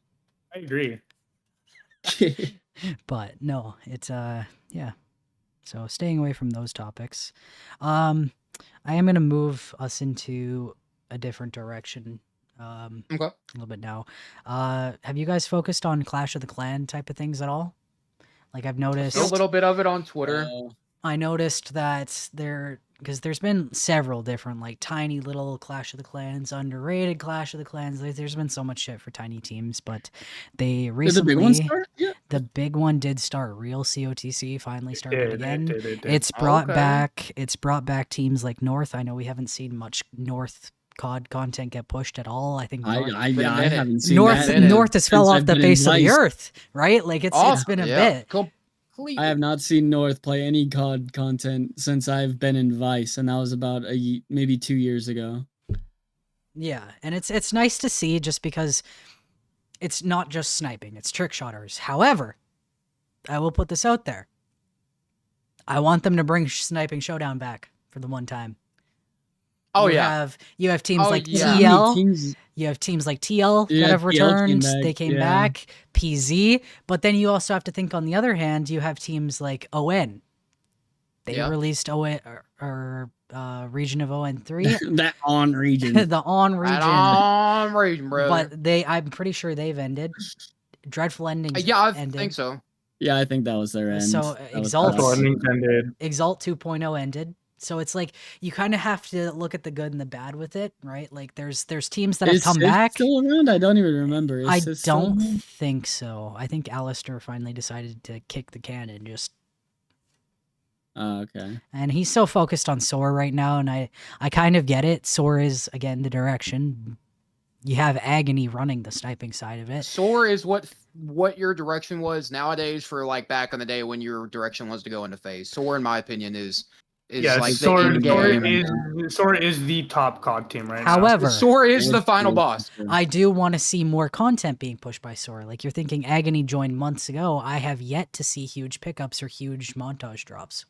S5: agree.
S2: But no, it's yeah. So staying away from those topics. I am gonna move us into a different direction. A little bit now. Have you guys focused on Clash of the Clan type of things at all? Like, I've noticed
S1: a little bit of it on Twitter.
S2: I noticed that because there's been several different, like, tiny little Clash of the Clans, underrated Clash of the Clans. There's been so much shit for tiny teams, but they recently...
S3: Did the big one start? Yeah.
S2: The big one did start. Real COTC finally started again.
S5: It did.
S2: It's brought back teams like North. I know we haven't seen much North COD content get pushed at all. I think
S3: I haven't seen
S2: North has fell off the face of the earth, right? Like, it's been a bit.
S3: I have not seen North play any COD content since I've been in Vice, and that was about maybe 2 years ago.
S2: Yeah, and it's nice to see, just because it's not just sniping, it's trick shotters. However, I will put this out there. I want them to bring Sniping Showdown back for the one time. You have teams like TL. You have teams like TL that have returned. They came back. PZ. But then you also have to think, on the other hand, you have teams like ON. They released ON or region of ON3.
S3: That on region.
S2: The on region.
S1: That on region, bro.
S2: But I'm pretty sure they've ended. Dreadful Endings.
S1: I
S2: ended.
S1: think so.
S3: Yeah, I think that was their end.
S2: So Exalt 2.0 ended. So it's like, you kind of have to look at the good and the bad with it, right? Like, there's teams that have come back.
S3: Still around? I don't even remember.
S2: I don't think so. I think Alistair finally decided to kick the can and just...
S3: okay.
S2: And he's so focused on SOAR right now, and I kind of get it. SOAR is, again, the direction. You have Agony running the sniping side of it.
S1: SOAR is what your direction was nowadays for, like, back in the day when your direction was to go into phase. SOAR, in my opinion, is like
S5: SOAR is the top COD team right now.
S2: However,
S1: SOAR is the final boss.
S2: I do want to see more content being pushed by SOAR. Like, you're thinking Agony joined months ago. I have yet to see huge pickups or huge montage drops.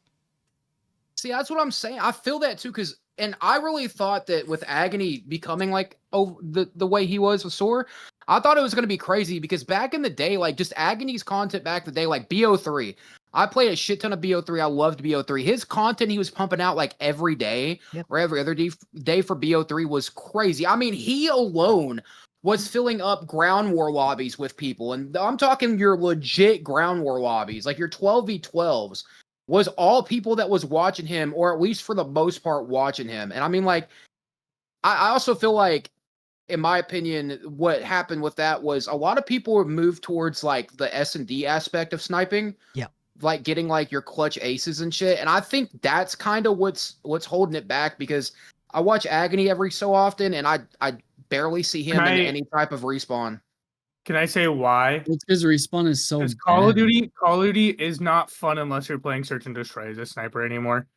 S1: See, that's what I'm saying. I feel that too, and I really thought that with Agony becoming like the way he was with SOAR, I thought it was going to be crazy, because back in the day, like, just Agony's content back in the day, like BO3. I played a shit ton of BO3. I loved BO3. His content he was pumping out like every day or every other day for BO3 was crazy. I mean, he alone was filling up ground war lobbies with people. And I'm talking your legit ground war lobbies, like your 12v12s, was all people that was watching him, or at least for the most part watching him. And I mean, like, I also feel like, in my opinion, what happened with that was a lot of people were moved towards like the S&D aspect of sniping.
S2: Yeah.
S1: Like getting like your clutch aces and shit. And I think that's kind of what's holding it back, because I watch Agony every so often and I barely see him in any type of respawn.
S5: Can I say why?
S3: It's because respawn is so bad.
S5: Call of Duty is not fun unless you're playing Search and Destroy as a sniper anymore.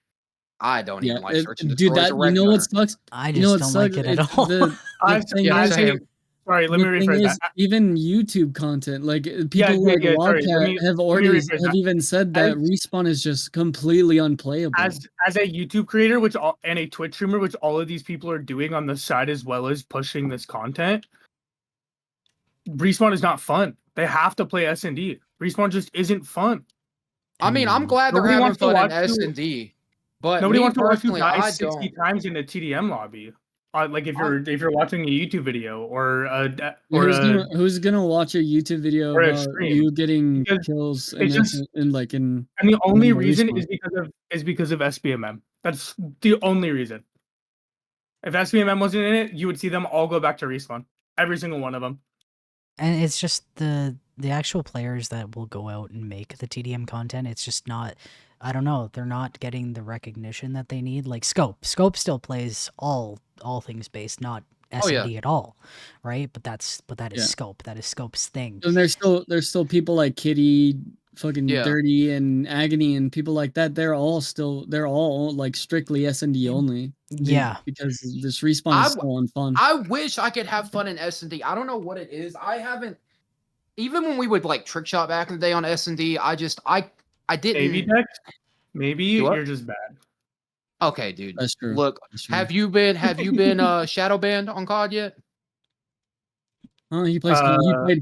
S1: I don't even like Search and Destroy.
S3: Dude, you know what sucks?
S2: I just don't like it at all.
S5: Sorry, let me rephrase that.
S3: Even YouTube content, like people like Wildcat have even said that Respawn is just completely unplayable.
S5: As a YouTube creator, and a Twitch streamer, which all of these people are doing on the side as well as pushing this content, Respawn is not fun. They have to play S&D. Respawn just isn't fun.
S1: I mean, I'm glad they're having fun in S&D, but
S5: nobody wants to watch you die 60 times in a TDM lobby. Like if you're watching a YouTube video or
S3: who's gonna watch a YouTube video about you getting kills and
S5: the only reason is because of SBMM. That's the only reason. If SBMM wasn't in it, you would see them all go back to Respawn. Every single one of them.
S2: And it's just the actual players that will go out and make the TDM content. It's just not, I don't know, they're not getting the recognition that they need. Like Scope still plays all things based, not S&D at all, right? But that is Scope. That is Scope's thing.
S3: And there's still people like Kitty, fucking Dirty, and Agony, and people like that. They're all like strictly S&D only.
S2: Yeah,
S3: because this Respawn is so fun.
S1: I wish I could have fun in S&D. I don't know what it is. I haven't. Even when we would like trick shot back in the day on S&D, I didn't.
S5: Maybe Dex. Maybe you're just bad.
S1: Okay, dude.
S3: That's true.
S1: Look,
S3: That's true.
S1: have you been shadow banned on COD yet?
S3: Oh, he played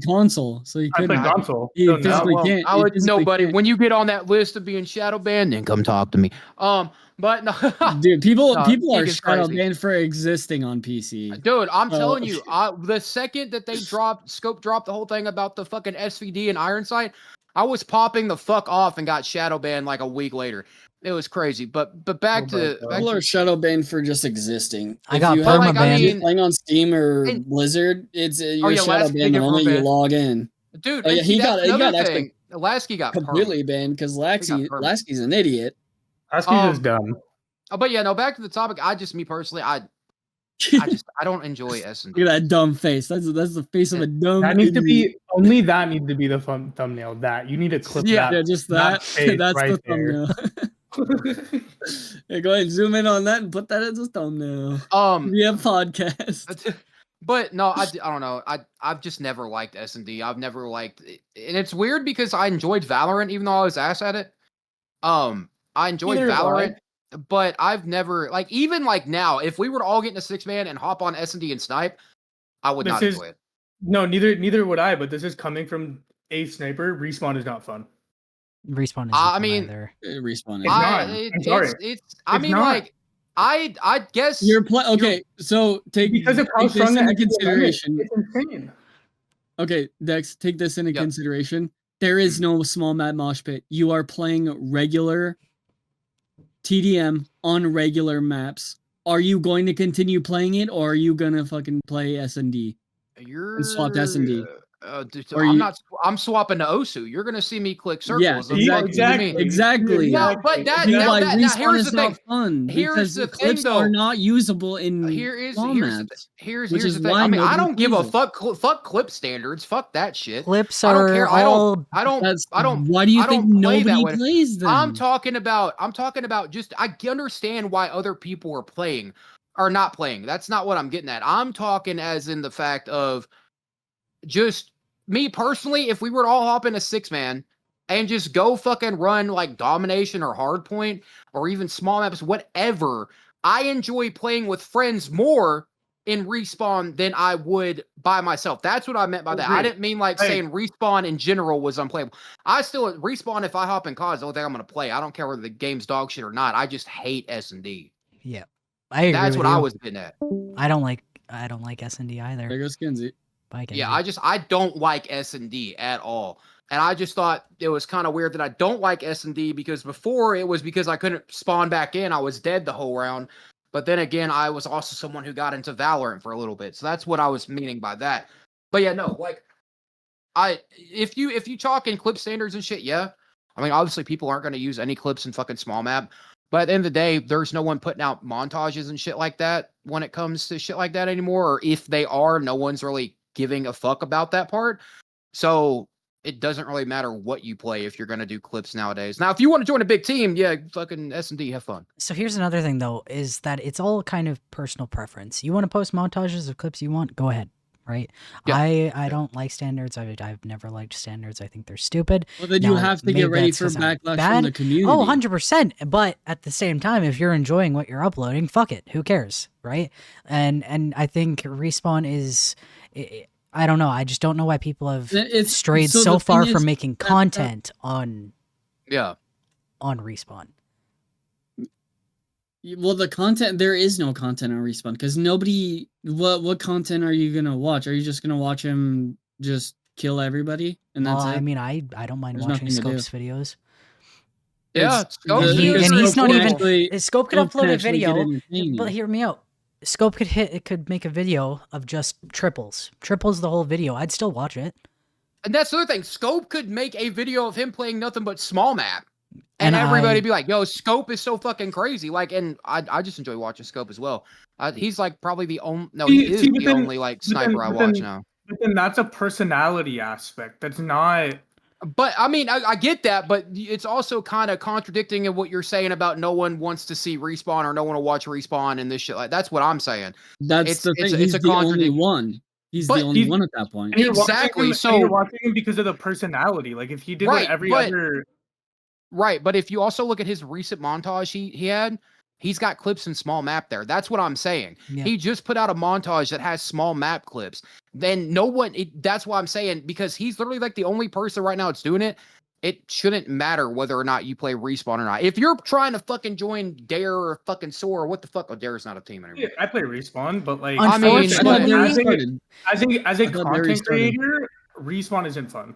S3: console, so he couldn't.
S5: I played console.
S3: He physically can't.
S1: I would nobody. When you get on that list of being shadow banned, then come talk to me. But no,
S3: dude, people are shadow banned for existing on PC.
S1: Dude, I'm telling you, the second that Scope dropped the whole thing about the fucking SVD and Iron Sight, I was popping the fuck off and got shadow banned like a week later. It was crazy, but back to
S3: people are shadow banned for just existing.
S2: I got perma banned.
S3: Playing on Steam or Blizzard, you're shadow banned the moment you log in.
S1: Dude,
S3: he got actually
S1: Lasky got
S3: completely banned because Lasky's an idiot.
S5: Lasky's just dumb.
S1: Oh, but yeah, no. Back to the topic. Me personally, I don't enjoy S&D.
S3: Look at that dumb face. That's the face of a dumb.
S5: That needs to be that needs to be the thumbnail. That you need to clip that.
S3: Yeah, just that. That's right the thumbnail. Yeah, go ahead and zoom in on that and put that as a thumbnail. GVF Podcast.
S1: But no, I don't know. I've just never liked S&D. I've never liked it. And it's weird because I enjoyed Valorant even though I was ass at it. I enjoyed Valorant, but I've never even now, if we were to all get in a 6-man and hop on S&D and snipe, I would not enjoy it.
S5: No, neither would I, but this is coming from a sniper. Respawn is not fun.
S2: Respawn is
S3: either. Respawn is
S5: not. I'm sorry.
S1: I guess
S3: you're okay. So take this into consideration.
S5: It's insane.
S3: Okay, Dex, take this into consideration. There is no small map mosh pit. You are playing regular TDM on regular maps. Are you going to continue playing it, or are you gonna fucking play S&D?
S1: And
S3: swap S&D.
S1: I'm swapping to Osu. You're gonna see me click circles.
S3: Yeah, exactly.
S1: No, but here's the thing.
S3: Fun
S1: here's the
S3: clips
S1: thing, though.
S3: Are not usable in
S1: here's the thing. I mean, I don't give a fuck clip standards. Fuck that shit.
S2: Clips
S1: I don't
S2: are
S1: care.
S2: all.
S1: I don't.
S3: Why do you think nobody plays them?
S1: I'm talking about just. I understand why other people are playing or not playing. That's not what I'm getting at. I'm talking as in the fact of just me personally, if we were to all hop in a 6-man and just go fucking run like domination or hardpoint or even small maps, whatever, I enjoy playing with friends more in Respawn than I would by myself. That's what I meant by that. I didn't mean saying Respawn in general was unplayable. I still Respawn, if I hop in COD, is the only thing I'm going to play. I don't care whether the game's dog shit or not. I just hate S&D.
S2: Yeah. That's
S1: what I was getting at.
S2: I don't like S&D either.
S3: There goes Kenzie.
S1: Yeah, I don't like S&D at all. And I just thought it was kind of weird that I don't like S&D because before it was because I couldn't spawn back in. I was dead the whole round. But then again, I was also someone who got into Valorant for a little bit. So that's what I was meaning by that. But yeah, no, if you talk in clip standards and shit, yeah. I mean, obviously people aren't going to use any clips in fucking small map. But at the end of the day, there's no one putting out montages and shit like that when it comes to shit like that anymore. Or if they are, no one's really giving a fuck about that part. So it doesn't really matter what you play if you're going to do clips nowadays. Now, if you want to join a big team, yeah, fucking S&D, have fun.
S2: So here's another thing, though, is that it's all kind of personal preference. You want to post montages of clips you want? Go ahead. right?
S1: Yeah.
S2: I don't like standards. I've never liked standards. I think they're stupid.
S3: Well, then you
S2: Now,
S3: have to
S2: maybe
S3: get ready
S2: that's
S3: for
S2: 'cause I'm
S3: backlash from
S2: bad.
S3: the community.
S2: Oh, 100%. But at the same time, if you're enjoying what you're uploading, fuck it. Who cares, right? And I think Respawn is... I don't know. I just don't know why people have strayed so far from making content on Respawn.
S3: Well, the content, there is no content on Respawn because nobody. What content are you gonna watch? Are you just gonna watch him just kill everybody and that's it?
S2: I mean, I don't mind watching Scope's videos.
S1: Yeah, Scope.
S2: He's not even.
S3: Actually,
S2: Scope could upload a video,
S3: entertaining.
S2: but hear me out. Scope could make a video of just triples the whole video. I'd still watch it.
S1: And that's the other thing. Scope could make a video of him playing nothing but small map. And everybody be like, yo, Scope is so fucking crazy. Like, and I just enjoy watching Scope as well. He's like probably the only, he is the only like sniper I watch now.
S5: But then that's a personality aspect. That's not.
S1: But I mean, I get that, but it's also kind of contradicting in what you're saying about no one wants to see Respawn or no one will watch Respawn and this shit. Like, that's what I'm saying.
S3: That's the thing. He's the only one. He's the only one at that point.
S1: Exactly. So
S5: you're watching him because of the personality. Like if he did what every other.
S1: Right, but if you also look at his recent montage he had, he's got clips in small map there. That's what I'm saying. Yeah. He just put out a montage that has small map clips. Then no one, that's why I'm saying, because he's literally like the only person right now that's doing it. It shouldn't matter whether or not you play Respawn or not. If you're trying to fucking join Dare or fucking Soar, what the fuck? Oh, Dare's not a team anymore.
S5: Yeah, I play Respawn, but like,
S1: I mean,
S5: as a content creator, Respawn isn't fun.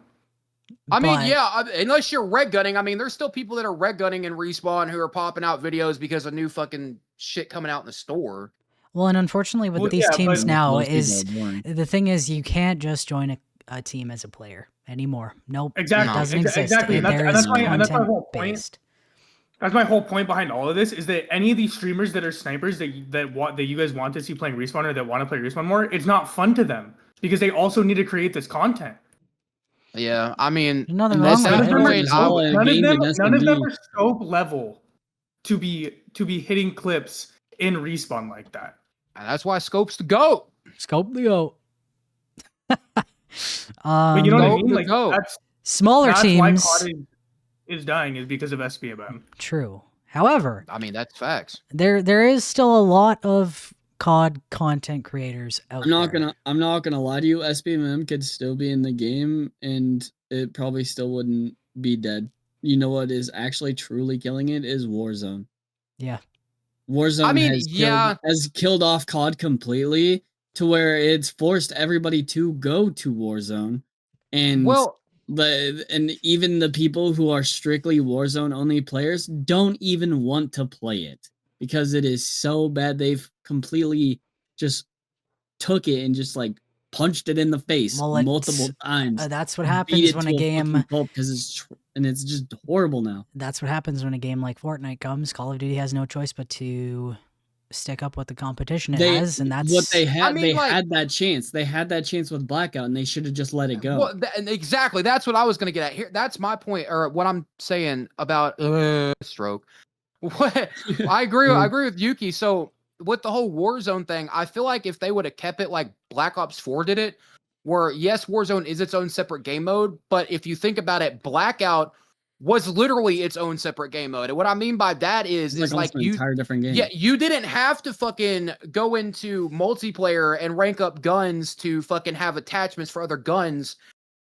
S1: I mean, yeah, unless you're red gunning. I mean, there's still people that are red gunning in Respawn who are popping out videos because of new fucking shit coming out in the store.
S2: Well, and unfortunately with these teams now is the thing is you can't just join a team as a player anymore. Nope.
S5: Exactly.
S2: It doesn't exist.
S5: Exactly. And that's my whole point. That's my whole point behind all of this is that any of these streamers that are snipers that you guys want to see playing Respawn or that want to play Respawn more, it's not fun to them because they also need to create this content.
S1: Yeah, I mean,
S2: nothing wrong with
S5: it. None of them are Scope level to be hitting clips in Respawn like that.
S1: And that's why Scope's the GOAT.
S2: Scope the GOAT.
S5: But you know what I mean? Like that's
S2: smaller teams.
S5: Why COD is dying is because of SBMM.
S2: True. However,
S1: I mean that's facts.
S2: There is still a lot of COD content creators out there.
S3: I'm not gonna lie to you. SBMM could still be in the game, and it probably still wouldn't be dead. You know what is actually truly killing it is Warzone.
S2: Yeah,
S3: Warzone has killed off COD completely to where it's forced everybody to go to Warzone, and and even the people who are strictly Warzone only players don't even want to play it. Because it is so bad, they've completely just took it and just like punched it in the face multiple times.
S2: That's what happens when a game
S3: because it's just horrible now.
S2: That's what happens when a game like Fortnite comes. Call of Duty has no choice but to stick up with the competition it has, and that's
S3: what they had. I mean, they had that chance. They had that chance with Blackout, and they should have just let it go.
S1: Well, exactly. That's what I was going to get at here. That's my point, or what I'm saying about stroke. What I agree with Yuki. So with the whole Warzone thing, I feel like if they would have kept it like Black Ops 4 did it, where yes, Warzone is its own separate game mode, but if you think about it, Blackout was literally its own separate game mode. And what I mean by that is like you
S3: entire different game.
S1: Yeah, you didn't have to fucking go into multiplayer and rank up guns to fucking have attachments for other guns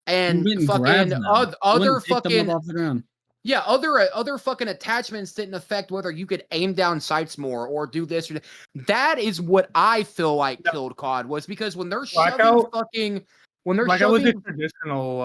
S1: and fucking other fucking
S3: off the ground.
S1: Yeah, other fucking attachments didn't affect whether you could aim down sights more or do this or that. That is what I feel like killed COD was because when they're
S5: Blackout,
S1: shoving
S5: Blackout was a traditional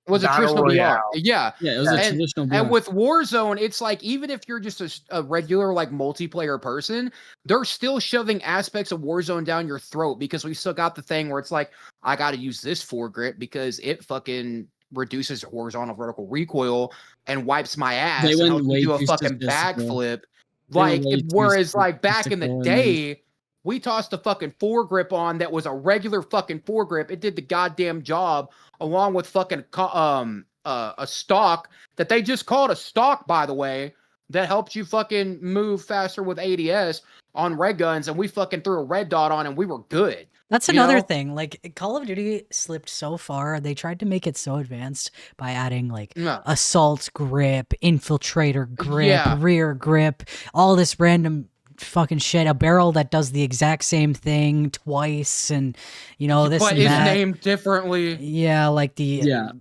S1: was a traditional VR. Yeah,
S3: it was a traditional VR.
S1: And with Warzone, it's like even if you're just a regular like multiplayer person, they're still shoving aspects of Warzone down your throat because we still got the thing where it's like I got to use this foregrip because it fucking reduces horizontal vertical recoil and wipes my ass and helps me do a fucking backflip. Like whereas like back in the day, we tossed a fucking foregrip on that was a regular fucking foregrip. It did the goddamn job along with fucking a stock that they just called a stock, by the way, that helps you fucking move faster with ADS on red guns, and we fucking threw a red dot on and we were good.
S2: That's
S1: You
S2: another
S1: know?
S2: thing. Like Call of Duty slipped so far. They tried to make it so advanced by adding like
S1: Yeah.
S2: assault grip, infiltrator grip,
S1: Yeah.
S2: rear grip, all this random fucking shit. A barrel that does the exact same thing twice, and this
S1: But
S2: and
S1: it's
S2: that.
S1: named differently.
S2: Yeah, like the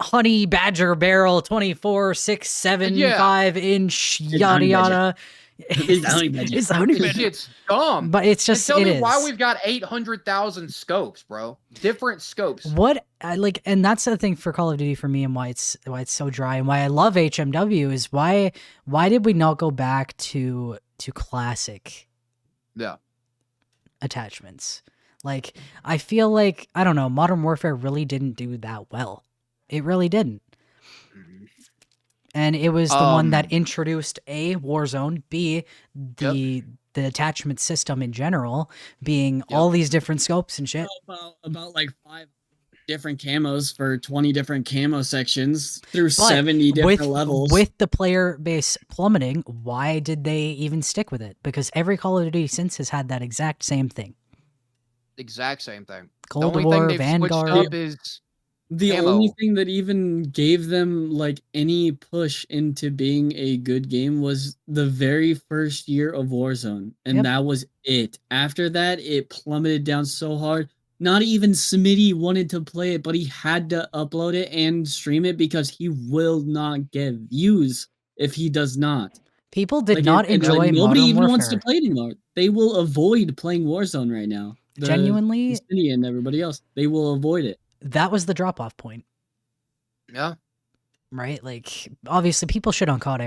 S2: honey badger barrel, 24, 6, 7, 5 inch, yada yada.
S3: It's the honey badger.
S2: It's the honey
S1: This
S2: badger.
S1: shit's dumb.
S2: But it's just
S1: and tell
S2: it
S1: me why
S2: is.
S1: we've got 800,000 scopes, bro. Different scopes.
S2: What I like, and that's the thing for Call of Duty for me, and why it's so dry, and why I love HMW is why did we not go back to classic attachments? Like, I feel like, I don't know, Modern Warfare really didn't do that well. It really didn't. And it was the one that introduced A, Warzone, B, the attachment system in general, being all these different scopes and shit.
S3: About like 5 different camos for 20 different camo sections through 70 different levels.
S2: With the player base plummeting, why did they even stick with it? Because every Call of Duty since has had that exact same thing.
S1: Exact same thing.
S2: Cold
S1: the only
S2: War,
S1: thing they've
S2: Vanguard.
S1: switched up is
S3: the
S1: camo.
S3: only thing that even gave them like any push into being a good game was the very first year of Warzone, and that was it. After that, it plummeted down so hard. Not even Smitty wanted to play it, but he had to upload it and stream it because he will not get views if he does not.
S2: People did not enjoy
S3: nobody
S2: Modern
S3: even
S2: Warfare.
S3: wants to play it anymore. They will avoid playing Warzone right now.
S2: Genuinely,
S3: Smitty and everybody else, they will avoid it.
S2: That was the drop-off point.
S1: Yeah.
S2: Right? Like, obviously people shit on COD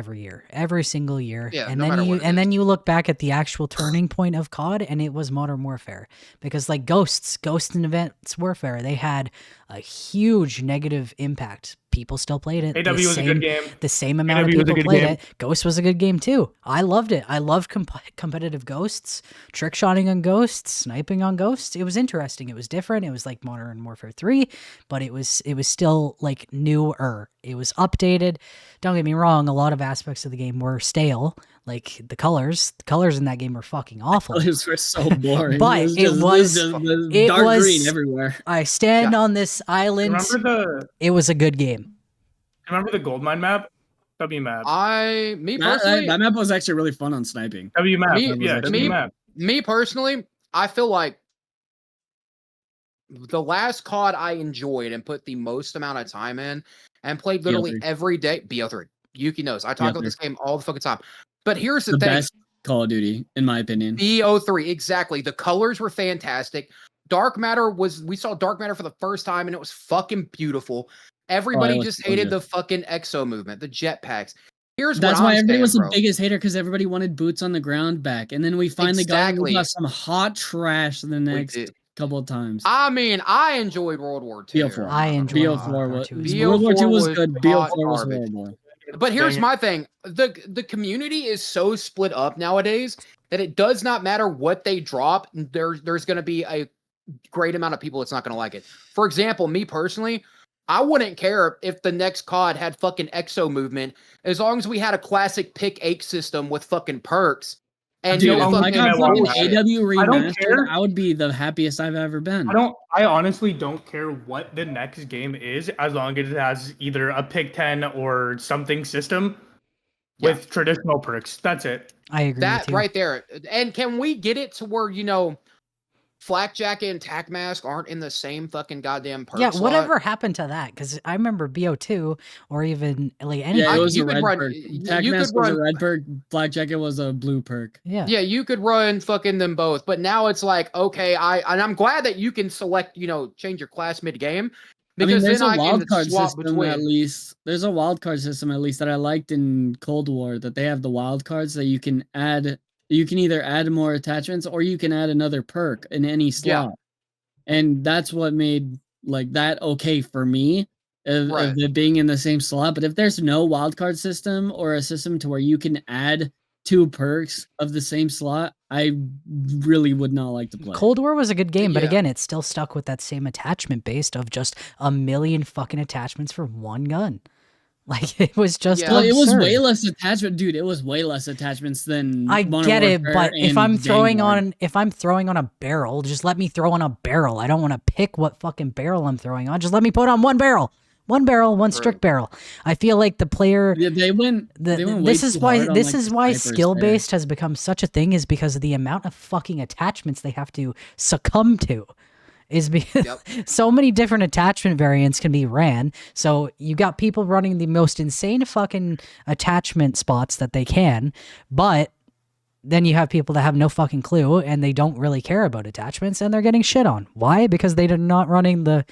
S2: every single year.
S1: Yeah,
S2: and
S1: no
S2: then
S1: matter
S2: you
S1: what it
S2: and
S1: is.
S2: then you look back at the actual turning point of COD, and it was Modern Warfare. Because like Ghost and Advanced Warfare, they had a huge negative impact. People still played it.
S5: AW was a good game.
S2: The same amount of
S5: AW was a
S2: people
S5: good
S2: played
S5: game.
S2: it. Ghost was a good game too. I loved it. I loved competitive Ghosts, trick shotting on Ghosts, sniping on Ghosts. It was interesting. It was different. It was like Modern Warfare 3, but it was still like newer. It was updated. Don't get me wrong, a lot of aspects of the game were stale. Like the colors in that game were fucking awful.
S3: Colors were so boring.
S2: But it was
S3: dark green everywhere.
S2: I stand on this island. It was a good game.
S5: Remember the Goldmine map? W map.
S3: That map was actually really fun on sniping.
S5: W map.
S1: Me,
S5: map.
S1: Me personally, I feel like the last COD I enjoyed and put the most amount of time in and played literally
S3: BO3.
S1: every day. BO3. Yuki knows. I talk about this game all the fucking time. But here's the
S3: The
S1: thing.
S3: best Call of Duty, in my opinion.
S1: BO3, exactly. The colors were fantastic. Dark Matter we saw Dark Matter for the first time and it was fucking beautiful. Everybody just hated the fucking exo movement, the jetpacks.
S3: That's why everybody was the biggest hater, because everybody wanted boots on the ground back. And then we finally got some hot trash the next couple of times.
S1: I mean, I enjoyed World War II.
S3: BO4.
S2: I enjoyed
S3: BO4 was
S1: World
S3: War II was
S1: was
S3: good. BO4 was horrible.
S1: But here's my thing. The community is so split up nowadays that it does not matter what they drop. There's going to be a great amount of people that's not going to like it. For example, me personally, I wouldn't care if the next COD had fucking exo movement as long as we had a classic pick 8 system with fucking perks. And
S3: dude,
S1: no
S3: like
S1: fucking
S3: fucking
S1: bullshit.
S3: AW remastered,
S5: care.
S3: I would be the happiest I've ever been.
S5: I honestly don't care what the next game is, as long as it has either a pick 10 or something system with traditional perks. That's it.
S2: I agree
S1: That
S2: with you.
S1: right there. And can we get it to where, Flak Jacket and Tac Mask aren't in the same fucking goddamn perk slot?
S2: Whatever happened to that? Because I remember BO2 or even like any.
S3: Yeah, it was
S1: you
S3: a
S1: could
S3: red
S1: run-
S3: perk.
S1: you
S3: Tac
S1: could
S3: Mask was a
S1: run-
S3: red perk. Black Jacket was a blue perk.
S2: Yeah.
S1: Yeah, you could run fucking them both, but now it's like, okay, I'm glad that you can select, change your class mid game. Because
S3: there's
S1: then
S3: a
S1: I can
S3: wild card
S1: swap
S3: system
S1: between.
S3: at least. There's a wild card system at least that I liked in Cold War, that they have the wild cards that you can add. You can either add more attachments or you can add another perk in any slot. And that's what made like that okay for me of it being in the same slot. But if there's no wildcard system or a system to where you can add 2 perks of the same slot, I really would not like to play.
S2: Cold War was a good game, but again, it's still stuck with that same attachment based of just a million fucking attachments for one gun. Like it was just
S1: Yeah.
S3: Well, it was
S2: absurd.
S3: way less attachment, dude. It was way less attachments than
S2: I
S3: Modern
S2: get it,
S3: Warfare
S2: but if
S3: and
S2: I'm throwing
S3: Vanguard.
S2: on a barrel, just let me throw on a barrel. I don't want to pick what fucking barrel I'm throwing on. Just let me put on one barrel. One barrel, one strict barrel. I feel like the player
S3: Yeah, they went way
S2: this is
S3: too
S2: why
S3: hard on,
S2: this
S3: like,
S2: is
S3: the
S2: why
S3: snipers
S2: skill
S3: there.
S2: based has become such a thing, is because of the amount of fucking attachments they have to succumb to. Is because so many different attachment variants can be ran. So you got people running the most insane fucking attachment spots that they can, but then you have people that have no fucking clue and they don't really care about attachments and they're getting shit on. Why? Because they're not running the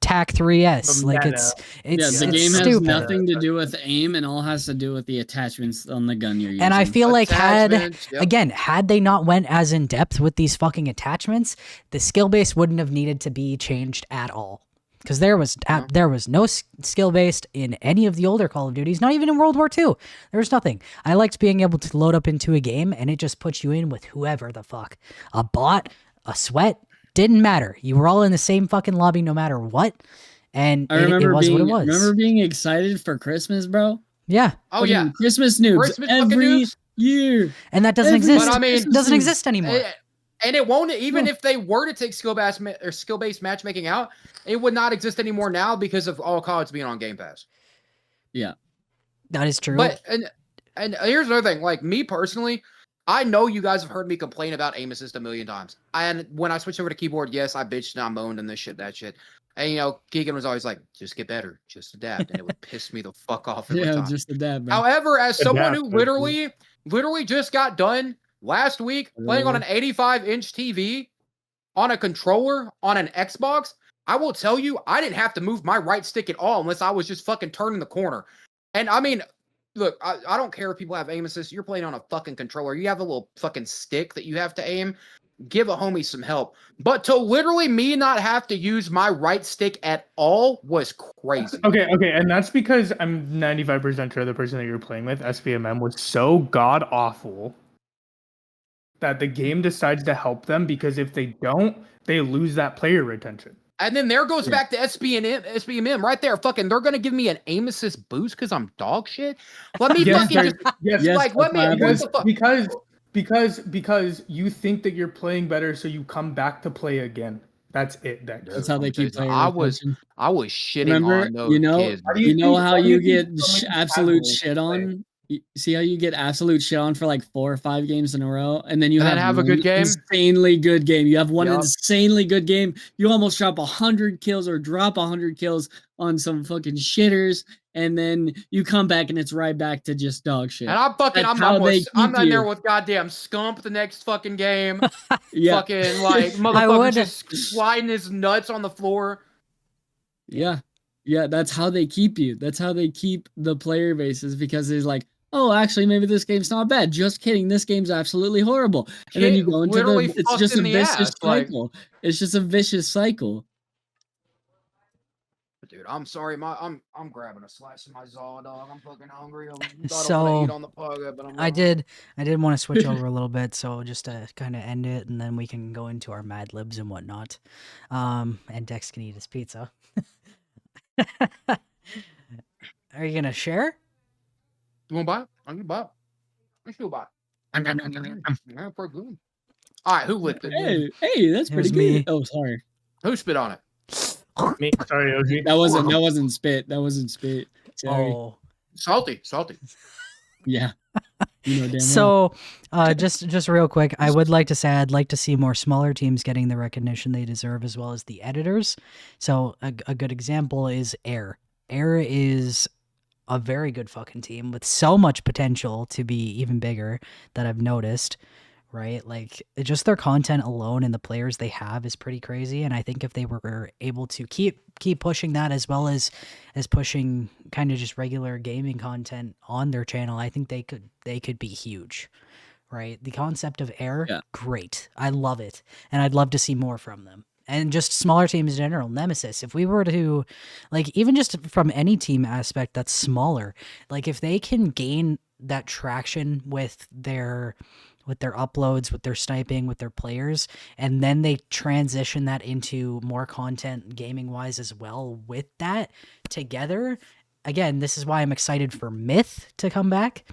S2: TAC 3S.
S5: The
S2: Like
S5: meta.
S2: it's
S3: the
S2: it's
S3: game has
S2: stupid.
S3: nothing to do with aim and all has to do with the attachments on the gun you're using.
S2: And I feel like
S1: Attachments,
S2: had they not went as in depth with these fucking attachments, the skill base wouldn't have needed to be changed at all. Because there was no skill based in any of the older Call of Duties, not even in World War II. There was nothing. I liked being able to load up into a game and it just puts you in with whoever the fuck. A bot, a sweat, didn't matter. You were all in the same fucking lobby no matter what. And
S3: I remember
S2: it was what it was.
S3: remember being excited for Christmas, bro?
S2: Yeah.
S1: Oh yeah.
S3: Christmas noobs
S1: Christmas fucking
S3: every
S1: noobs?
S3: year.
S2: And that doesn't
S3: Every-
S2: exist.
S1: But I mean-
S2: It doesn't exist anymore.
S1: And it won't, even if they were to take skill-based matchmaking out, it would not exist anymore now because of all CODs being on Game Pass.
S3: Yeah.
S2: That is true.
S1: But and here's another thing. Like me personally, I know you guys have heard me complain about aim assist a million times. And when I switched over to keyboard, yes, I bitched and I moaned and this shit, that shit. And Keegan was always like, just get better, just adapt. And it would piss me the fuck off every time.
S3: Just adapt, bro.
S1: However, as someone who
S5: Adapt,
S1: literally just got done last week playing on an 85-inch TV on a controller on an Xbox, I will tell you, I didn't have to move my right stick at all unless I was just fucking turning the corner. And I mean, look, I don't care if people have aim assist. You're playing on a fucking controller. You have a little fucking stick that you have to aim. Give a homie some help. But to literally me not have to use my right stick at all was crazy.
S5: Okay, and that's because I'm 95% sure the person that you're playing with, SPMM, was so god awful that the game decides to help them, because if they don't, they lose that player retention.
S1: And then there goes back to SPMM right there. Fucking, they're gonna give me an aim assist boost because I'm dog shit. Let me fucking
S5: yes,
S1: like let me what the fuck?
S5: because you think that you're playing better, so you come back to play again. That's it.
S3: That's how they keep playing.
S1: I was shitting
S3: Remember,
S1: on those kids.
S5: How do you think-
S3: how
S5: how do
S3: you
S5: you
S3: get
S5: think so many
S3: absolute
S5: casuals
S3: shit
S5: play?
S3: on? See how you get absolute shit on for like 4 or 5 games in a row, and then you
S1: And then have a good
S3: one
S1: game?
S3: insanely good game. You have one
S1: Yup.
S3: insanely good game. You almost drop 100 kills or drop 100 kills on some fucking shitters, and then you come back and it's right back to just dog shit.
S1: And I'm fucking,
S3: That's
S1: I'm
S3: how they
S1: in
S3: keep
S1: there
S3: you.
S1: with goddamn Scump the next fucking game.
S3: Yeah,
S1: Fucking like motherfucker just sliding his nuts on the floor.
S3: yeah, that's how they keep you. That's how they keep the player bases, because it's like, oh, actually, maybe this game's not bad. Just kidding. This game's absolutely horrible. And then you go into
S1: Literally
S3: it's
S1: fucked
S3: just a
S1: in the
S3: vicious
S1: ass, like-
S3: cycle. It's just a vicious cycle.
S1: Dude, I'm sorry, I'm grabbing a slice of my Zaw, dog. I'm fucking hungry.
S2: So,
S1: eat on the pug, but
S2: I did want to switch over a little bit, so just to kind of end it, and then we can go into our Mad Libs and whatnot. And Dex can eat his pizza. Are you gonna share?
S1: You want to buy it? I'm gonna buy it. I should buy it. Yeah, pretty good. All right, who licked it?
S3: Hey, that's pretty
S2: Here's
S3: good.
S2: me.
S3: Oh, sorry.
S1: Who spit on it?
S5: Me, sorry, OG.
S3: That wasn't spit. That wasn't spit. Sorry.
S2: Oh.
S1: Salty.
S3: Yeah. You know damn well.
S2: So, just real quick, I would like to say I'd like to see more smaller teams getting the recognition they deserve, as well as the editors. So, a good example is Air. Air is a very good fucking team with so much potential to be even bigger that I've noticed, right? Like, just their content alone and the players they have is pretty crazy. And I think if they were able to keep pushing that, as well as pushing kind of just regular gaming content on their channel, I think they could be huge, right? The concept of Air, great. I love it. And I'd love to see more from them. And just smaller teams in general, Nemesis. If we were to, like, even just from any team aspect that's smaller, like, if they can gain that traction with their uploads, with their sniping, with their players, and then they transition that into more content gaming wise as well with that together, again, this is why I'm excited for Myth to come back.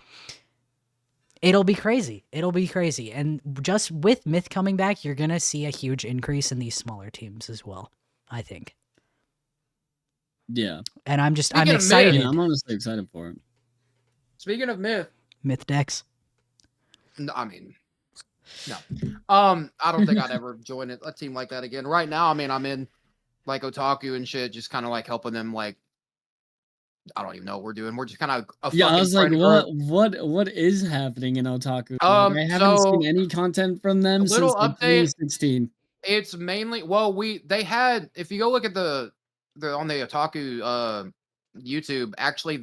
S2: It'll be crazy. It'll be crazy. And just with Myth coming back, you're going to see a huge increase in these smaller teams as well, I think.
S3: Yeah.
S2: And I'm
S1: Speaking of
S2: excited.
S1: Myth-
S3: Yeah, I'm honestly excited for it.
S1: Speaking of Myth,
S2: Myth Dex.
S1: no, I mean, no. I don't think I'd ever join a team like that again. Right now, I mean, I'm in like Otaku and shit, just kind of like helping them. Like, I don't even know what we're doing. We're just kind of a
S3: Yeah, I
S1: fucking
S3: was like,
S1: friend group.
S3: what is happening in Otaku?
S1: Um,
S3: I haven't
S1: so,
S3: seen any content from them
S1: little
S3: since like,
S1: update.
S3: 2016.
S1: It's mainly they had, if you go look at the on the Otaku YouTube, actually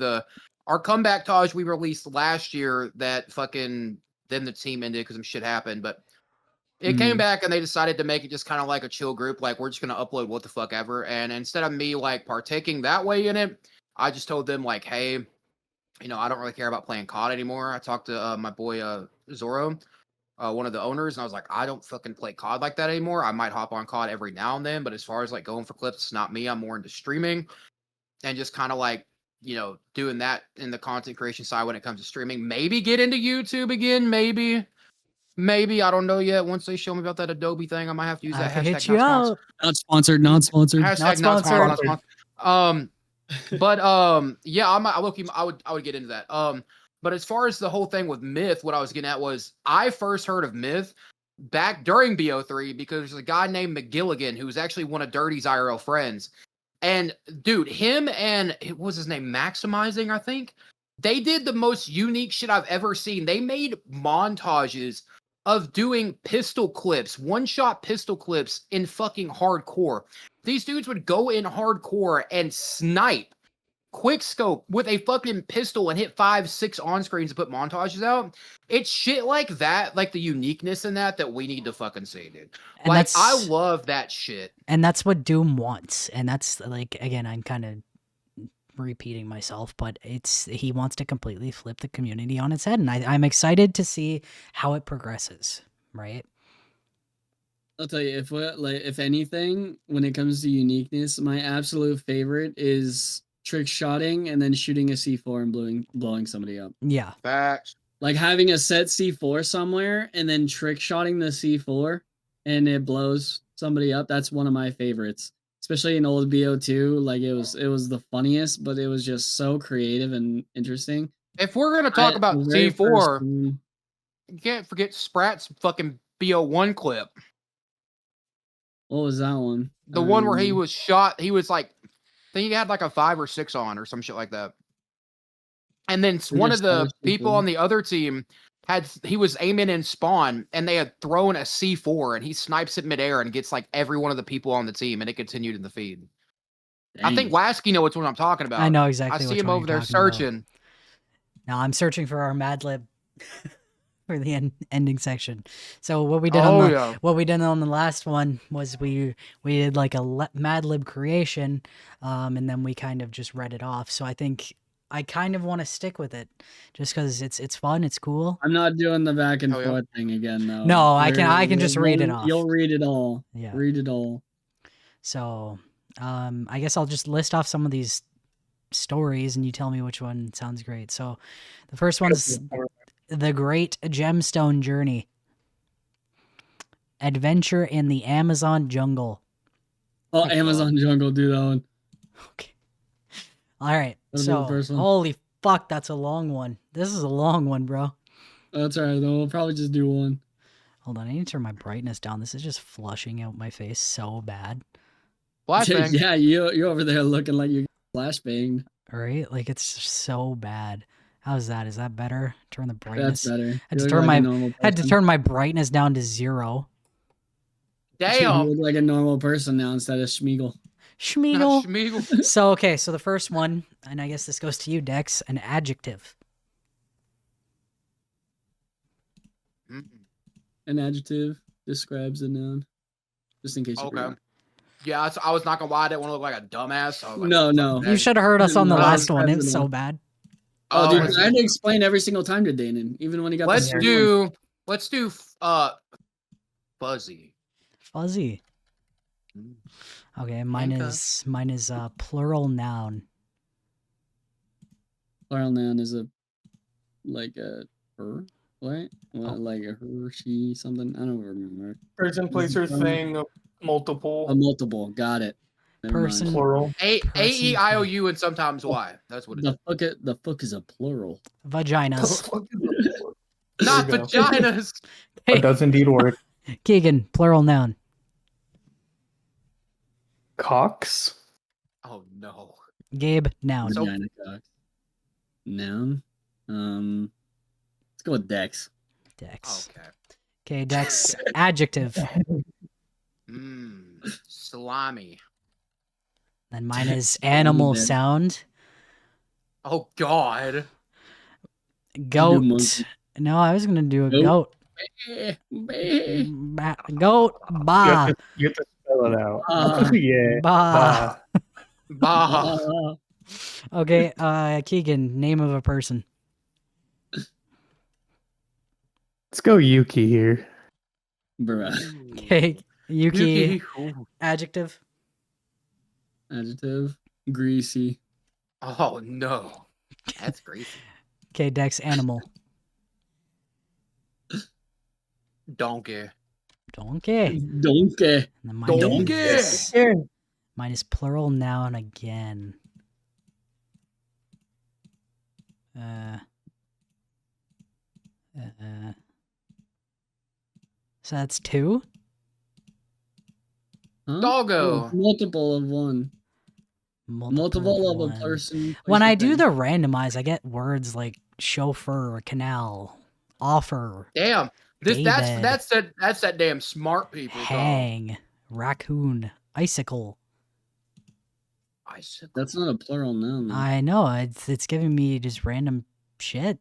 S1: our comeback Taj we released last year that fucking then the team ended because some shit happened, but it came back and they decided to make it just kind of like a chill group, like we're just gonna upload what the fuck ever. And instead of me like partaking that way in it, I just told them like, hey, you know, I don't really care about playing COD anymore. I talked to my boy Zoro, one of the owners, and I was like, I don't fucking play COD like that anymore. I might hop on COD every now and then, but as far as like going for clips, it's not me. I'm more into streaming and just kind of like, you know, doing that in the content creation side when it comes to streaming. Maybe get into YouTube again. Maybe I don't know yet. Once they show me about that Adobe thing, I might have to use
S2: I
S1: that
S2: could
S1: hashtag.
S2: hit you
S1: not
S2: up.
S3: Not sponsored, not sponsored.
S1: Hashtag
S2: Not
S1: not
S2: sponsored.
S1: sponsored. Yeah, I would get into that. But as far as the whole thing with Myth, what I was getting at was I first heard of Myth back during BO3 because there's a guy named McGilligan who was actually one of Dirty's IRL friends. And dude, him and what was his name? Maximizing, I think. They did the most unique shit I've ever seen. They made montages of doing pistol clips, one-shot pistol clips in fucking hardcore. These dudes would go in hardcore and snipe quick scope with a fucking pistol and hit 5-6 on screens to put montages out. It's shit like that, like the uniqueness in that we need to fucking see, dude.
S2: And
S1: like I love that shit.
S2: And that's what Doom wants. And that's like, again, I'm kind of repeating myself, but he wants to completely flip the community on its head. And I'm excited to see how it progresses, right?
S3: I'll tell you, if anything, when it comes to uniqueness, my absolute favorite is trick shotting and then shooting a C4 and blowing somebody up.
S2: Yeah.
S1: Facts.
S3: Like having a set C4 somewhere and then trick shotting the C4 and it blows somebody up. That's one of my favorites. Especially in old BO2, like it was the funniest, but it was just so creative and interesting.
S1: If we're gonna talk about C4, you can't forget Sprat's fucking BO1 clip.
S3: What was that one?
S1: The one where he was shot. He was like, I think he had like a 5 or 6 on or some shit like that. And then one of the people on the other team he was aiming in spawn and they had thrown a C4 and he snipes it midair and gets like every one of the people on the team and it continued in the feed. Dang. I think Lasky knows what I'm talking about.
S2: I know exactly.
S1: I see him over there searching.
S2: Now I'm searching for our Mad Lib for the ending section. So what we did on the last one was we did like a Mad Lib creation, and then we kind of just read it off. So I think I kind of want to stick with it, just because it's fun, it's cool.
S3: I'm not doing the back and forth thing again, though.
S2: No, I can just read it off.
S3: You'll read it all.
S2: Yeah,
S3: read it all.
S2: So, I guess I'll just list off some of these stories, and you tell me which one sounds great. So, the first one's The Great Gemstone Journey. Adventure in the Amazon Jungle.
S3: Oh, Amazon Jungle, do that one.
S2: Okay. All right. So, holy fuck, that's a long one. This is a long one, bro.
S3: That's all right, though. We'll probably just do one.
S2: Hold on, I need to turn my brightness down. This is just flushing out my face so bad.
S1: Flashbang.
S3: Yeah, you're over there looking like you're flashbanged.
S2: Right? Like, it's so bad. How's that? Is that better? Turn the brightness.
S3: That's better.
S2: I had to turn my brightness down to 0.
S1: Damn.
S3: You look like a normal person now instead of Schmeagle.
S2: Schmeagle. So, okay, so the first one, and I guess this goes to you, Dex, an adjective.
S3: An adjective describes a noun. Just in case you forgot.
S1: Yeah, I was not gonna lie. I didn't want to look like a dumbass. So like,
S3: no.
S2: You should have heard us on the last one. It was so bad.
S3: Oh, dude, I had to explain every single time to Danon, even when he got.
S1: Let's do fuzzy.
S2: Fuzzy. Okay, mine is plural noun.
S3: plural noun is a her, right? Well, like a her, she, something. I don't remember.
S5: Person, place, or thing. Multiple.
S3: A multiple. Got it. Never
S2: Person.
S3: mind.
S5: Plural.
S1: A-E-I-O-U and sometimes Y. That's what it is.
S3: The fuck is a plural?
S2: Vaginas.
S1: Not
S5: There you go.
S1: vaginas.
S5: It does indeed work.
S2: Keegan, plural noun.
S5: Cocks.
S1: Oh no.
S2: Gabe, noun.
S1: So-
S3: Vagina cocks. Noun. Let's go with Dex.
S2: Dex.
S1: Okay.
S2: Okay, Dex, adjective.
S1: Slimy.
S2: Then mine is animal
S3: Then.
S2: sound.
S1: Oh God.
S2: Goat.
S3: monkey.
S2: No, I was gonna do a
S3: Goat.
S2: goat.
S3: Bah.
S2: Goat. Ba.
S5: You have to spell it out.
S3: Ah.
S5: Yeah.
S2: Ba.
S1: Bah.
S2: Okay, Keegan, name of a person.
S5: Let's go Yuki here.
S3: Bruh.
S2: Okay, Yuki.
S1: Ooh.
S2: Adjective.
S3: Adjective. Greasy.
S1: Oh no. That's crazy.
S2: Okay, Dex, animal.
S1: Donkey.
S2: Donkey.
S3: Donkey.
S2: And then mine
S1: Donkey.
S2: is, mine is plural noun again. So that's two.
S3: Huh?
S1: Doggo.
S3: Oh, multiple of one. Multiple of a
S2: one.
S3: person.
S2: When
S3: place,
S2: I
S3: or
S2: do
S3: thing.
S2: the randomize, I get words like chauffeur, canal, offer,
S1: Damn.
S2: David.
S1: That's that damn smart people. dog.
S2: hang, raccoon, icicle.
S1: Icicle.
S3: That's not a plural noun. though.
S2: I know it's giving me just random shit.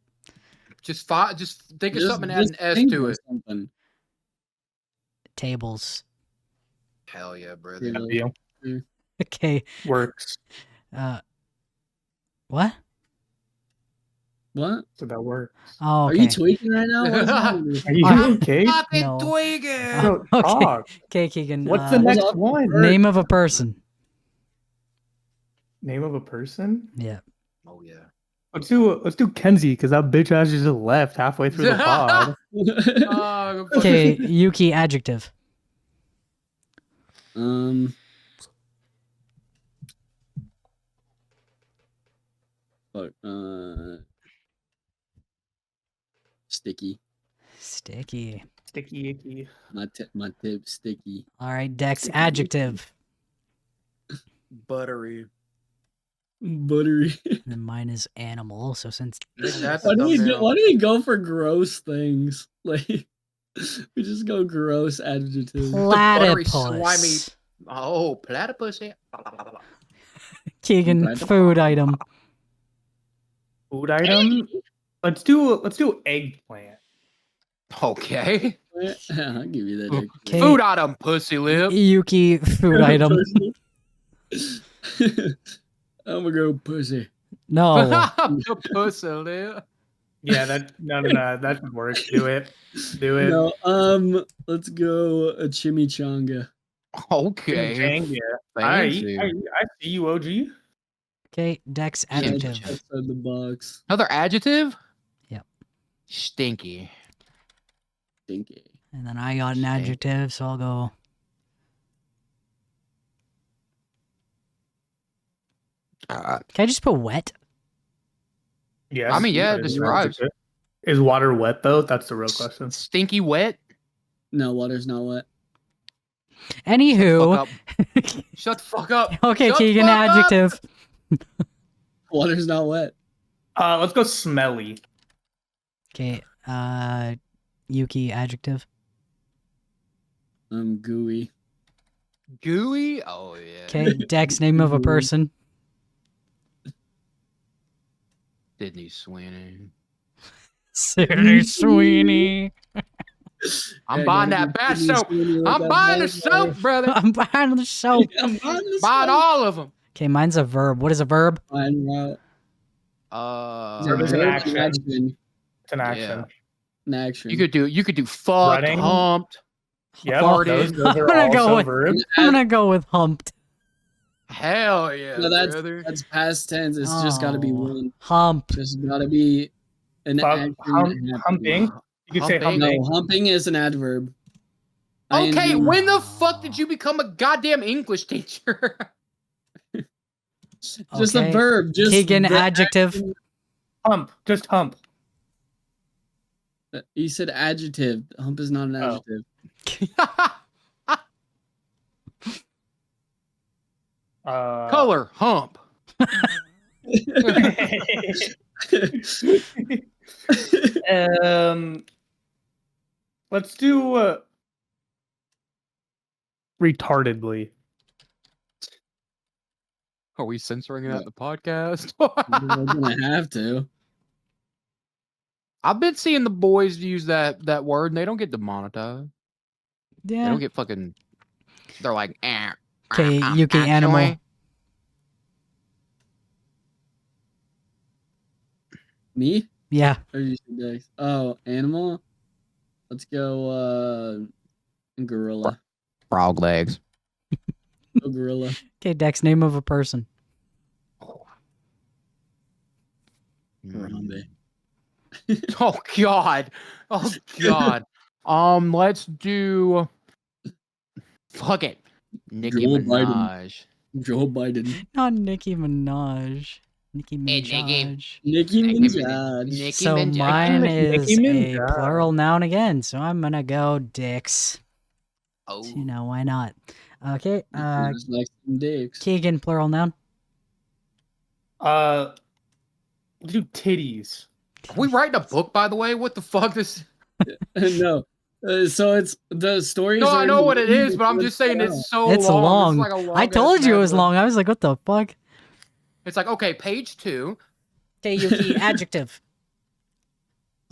S1: Just think of
S3: Just-
S1: something and add an
S3: just
S1: S
S3: think
S1: to
S3: of
S1: it.
S3: something.
S2: Tables.
S1: Hell yeah, brother.
S3: Yeah.
S5: Deal.
S2: Okay.
S5: Works.
S2: What?
S3: What?
S5: So that works.
S2: Oh,
S3: Are you
S2: okay.
S3: tweaking right now? What is wrong with you?
S5: Are you
S2: Ah,
S5: okay?
S1: Fucking
S2: No.
S1: twigger.
S5: Bro,
S2: Okay.
S5: talk.
S2: Okay, Keegan.
S5: What's the
S3: What's
S5: next
S3: up?
S5: one?
S2: name of a person?
S5: Name of a person?
S2: Yeah.
S1: Oh yeah.
S5: Let's do Kenzie because that bitch ass just left halfway through the pod.
S2: Okay, Yuki, adjective.
S3: Fuck. Sticky.
S2: Sticky.
S5: Sticky icky.
S3: My tip sticky.
S2: All right, Dex, adjective.
S1: Buttery.
S3: Buttery.
S2: And then mine is animal. So since
S1: That's
S3: Why
S1: a
S3: do
S1: thumbnail.
S3: we go for gross things? Like we just go gross adjectives.
S1: buttery,
S2: platypus.
S1: Oh, platypus. Yeah.
S2: Keegan, food item.
S5: Food item. Let's do eggplant.
S1: Okay.
S3: I'll give you that.
S2: Okay.
S1: Food item, pussy lip.
S2: Yuki, food item.
S3: I'm gonna go pussy.
S2: No.
S1: The pussy lip.
S5: Yeah, that should work. Do it.
S3: No, let's go a chimichanga.
S1: Okay.
S5: Chimichanga. I
S1: Fancy.
S5: see you, OG.
S2: Okay, Dex,
S1: Yeah,
S2: adjective.
S3: Outside the box.
S1: Another adjective?
S2: Yep.
S1: Stinky.
S3: Stinky.
S2: And then I got an adjective, so I'll go. Can I just put wet?
S5: Yes.
S1: I mean, yeah, it
S5: that is an
S1: describes.
S5: adjective. Is water wet though? That's the real question.
S1: Stinky wet?
S3: No, water's not wet.
S2: Anywho.
S1: Fuck up. Shut the fuck up.
S2: Okay,
S1: Shut the
S2: Keegan,
S1: fuck up.
S2: adjective.
S3: Water's not wet.
S5: Let's go smelly.
S2: Okay, Yuki, adjective.
S3: Gooey.
S1: Gooey? Oh, yeah.
S2: Okay, Dex, name of a person.
S1: Sydney Sweeney.
S2: Sydney Sweeney.
S1: I'm
S3: Yeah,
S1: buying
S3: gotta
S1: that
S3: be
S1: bath
S3: Sydney
S1: soap.
S3: Sweeney with
S1: I'm
S3: that
S1: buying the
S3: bath
S1: soap, brother.
S2: I'm buying the soap.
S3: I'm buying the
S1: Buying
S3: soap.
S1: all of them.
S2: Okay, mine's a verb. What is a verb?
S3: Fine, route.
S5: Verb is an
S3: Verb,
S5: action. It's an action.
S3: An action.
S1: You could do fucked,
S5: Running.
S1: humped,
S5: Yeah,
S1: farted.
S5: those are
S2: I'm gonna go
S5: also
S2: with-
S5: verbs.
S2: I'm gonna go with humped.
S1: Hell yeah,
S3: No,
S1: brother.
S3: that's past tense. It's just got to be one.
S2: Hump.
S3: Just got to be an action
S5: humping. You could say
S1: Humping?
S5: humping.
S3: No, humping is an adverb.
S1: Okay,
S3: ING.
S1: when the fuck did you become a goddamn English teacher?
S3: Just a verb. Just
S2: Keegan,
S3: the
S2: adjective.
S3: action.
S5: Hump. Just hump.
S3: You said adjective. Hump is not an adjective.
S1: Color, hump.
S5: Let's do retardedly.
S1: Are we censoring that in the podcast?
S3: We're gonna have to.
S1: I've been seeing the boys use that word and they don't get demonetized. They
S2: Yeah.
S1: don't get fucking. They're like,
S2: Okay, Yuki, animal.
S1: actually.
S3: Me?
S2: Yeah.
S3: Or you said Dex? Oh, animal. Let's go. Gorilla.
S1: Frog legs.
S3: Go gorilla.
S2: Okay, Dex, name of a person.
S3: Harambe.
S1: Oh god. Oh god. Let's do. Fuck it. Nicki
S3: Joe
S1: Minaj.
S3: Joe Biden.
S2: Not Nicki Minaj. Nicki Minaj.
S3: Nicki Minaj.
S1: Nicki
S2: So
S1: Minaj.
S2: mine is
S5: Nicki
S2: a
S5: Minaj.
S2: plural noun again. So I'm gonna go Dix.
S1: Oh.
S2: You know, why not? Okay.
S3: Just like some dicks.
S2: Keegan, plural noun.
S5: Let's do titties.
S1: Are we writing a book, by the way? What the fuck? This.
S3: No. So it's the stories.
S1: No,
S3: are
S1: I
S3: in
S1: know
S3: the
S1: what it
S3: movie
S1: is, but I'm
S3: before
S1: just saying
S3: it's
S1: it's so
S2: It's
S1: long.
S2: long.
S1: It's like a
S2: I told you it was
S1: long-ass
S2: long. I was like, what the fuck?
S1: It's like, okay, page 2.
S2: Okay, Yuki, adjective.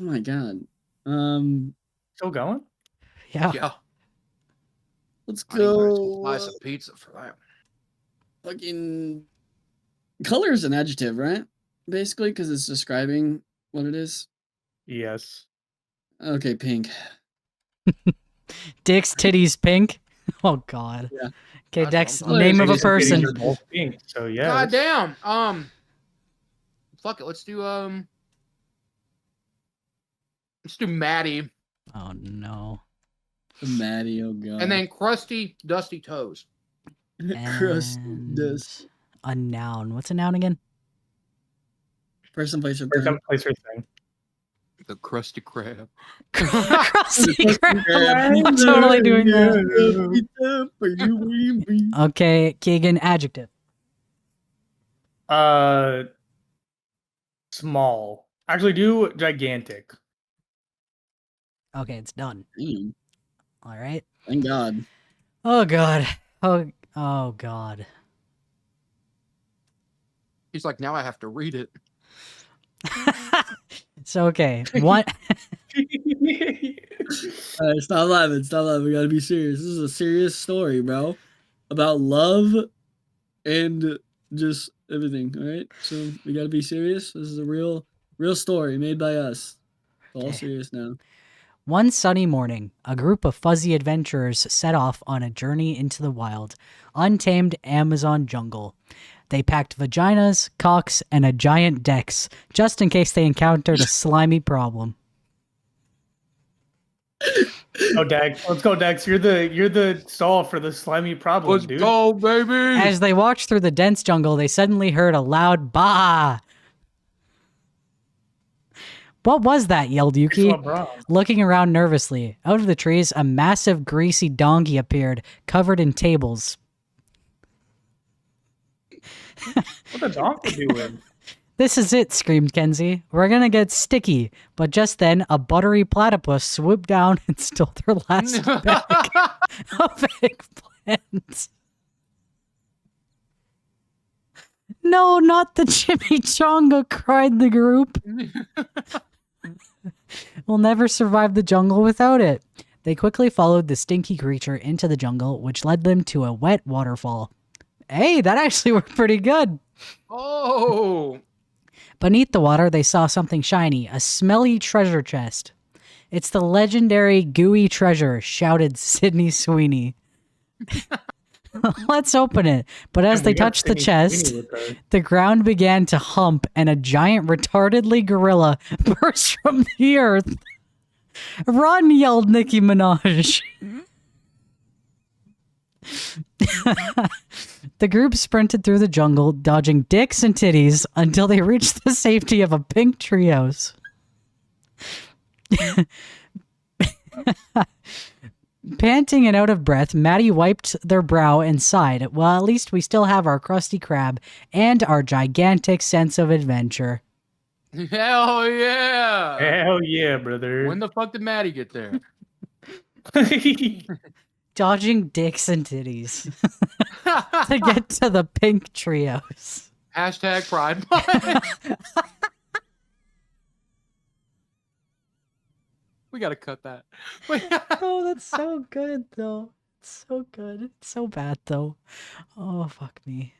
S3: Oh my god.
S5: Still going?
S2: Yeah.
S1: Yeah.
S3: Let's
S1: I need to
S3: go.
S1: buy some pizza for that.
S3: Fucking color is an adjective, right? Basically, because it's describing what it is.
S5: Yes.
S3: Okay, pink.
S2: Dick's titties pink. Oh god.
S3: Yeah.
S2: Okay,
S1: That's
S2: Dex,
S1: what I'm
S2: name
S1: saying.
S2: of a
S5: Titties are
S2: person.
S5: both pink, so yeah.
S1: God damn. Fuck it. Let's do Maddie,
S2: Oh no.
S3: Maddie, oh god.
S1: and then crusty, dusty toes.
S3: Crust
S2: And
S3: dust.
S2: a noun. What's a noun again?
S3: Person, place, or
S5: Person,
S3: thing.
S5: place, or thing.
S1: The crusty crab.
S2: Krusty Krab.
S3: Krab.
S2: I'm totally doing that.
S3: that.
S2: Okay, Keegan, adjective.
S5: Small. Actually, do gigantic.
S2: Okay, it's done.
S3: Damn.
S2: All right.
S3: Thank God.
S2: Oh god. Oh god.
S1: He's like, now I have to read it.
S2: So okay, one.
S3: Alright, stop laughing. Stop laughing. We gotta be serious. This is a serious story, bro. About love and just everything. Alright? So we gotta be serious. This is a real story made by us. All
S2: Okay.
S3: serious now.
S2: One sunny morning, a group of fuzzy adventurers set off on a journey into the wild, untamed Amazon jungle. They packed vaginas, cocks, and a giant Dex, just in case they encountered a slimy problem.
S5: Oh, Dex. Let's go, Dex. You're the solve for the slimy problem,
S1: Let's
S5: dude.
S1: go, baby.
S2: As they walked through the dense jungle, they suddenly heard a loud bah. What was that? Yelled Yuki,
S5: LeBron.
S2: looking around nervously. Out of the trees, a massive, greasy donkey appeared, covered in tables.
S5: What the donkey doing?
S2: This is it, screamed Kenzie. We're gonna get sticky. But just then, a buttery platypus swooped down and stole their last bag of eggplants. No, not the chimichanga, cried the group. We'll never survive the jungle without it. They quickly followed the stinky creature into the jungle, which led them to a wet waterfall. Hey, that actually worked pretty good.
S1: Oh.
S2: Beneath the water, they saw something shiny, a smelly treasure chest. It's the legendary gooey treasure, shouted Sydney Sweeney. Let's open it. But as they touched the chest, the ground began to hump and a giant retardedly gorilla burst from the earth. Run, yelled Nicki Minaj. The group sprinted through the jungle, dodging dicks and titties until they reached the safety of a pink trios. Panting and out of breath, Maddie wiped their brow and sighed. Well, at least we still have our Krusty Krab and our gigantic sense of adventure.
S1: Hell yeah!
S5: Hell yeah, brother.
S1: When the fuck did Maddie get there?
S2: Dodging dicks and titties to get to the pink trios.
S1: Hashtag Pride Month. We gotta cut that.
S2: Oh, that's so good, though. It's so good. It's so bad, though. Oh, fuck me.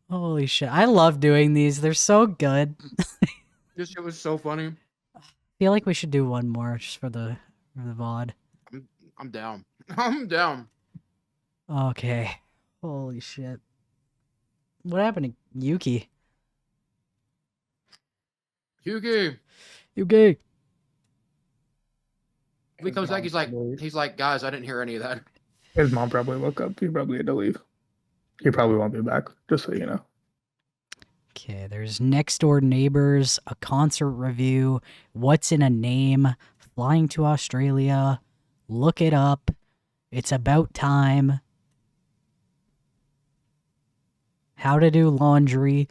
S2: Holy shit. I love doing these. They're so good.
S1: This shit was so funny.
S2: I feel like we should do one more just for the VOD.
S1: I'm down. I'm down.
S2: Okay. Holy shit. What happened to Yuki?
S1: Hugo.
S2: Yuki.
S1: He comes back, he's like, guys, I didn't hear any of that.
S5: His mom probably woke up. He probably had to leave. He probably won't be back, just so you know.
S2: Okay, there's Next Door Neighbors, a concert review, What's in a Name, Flying to Australia, Look It Up, It's About Time, How to Do Laundry.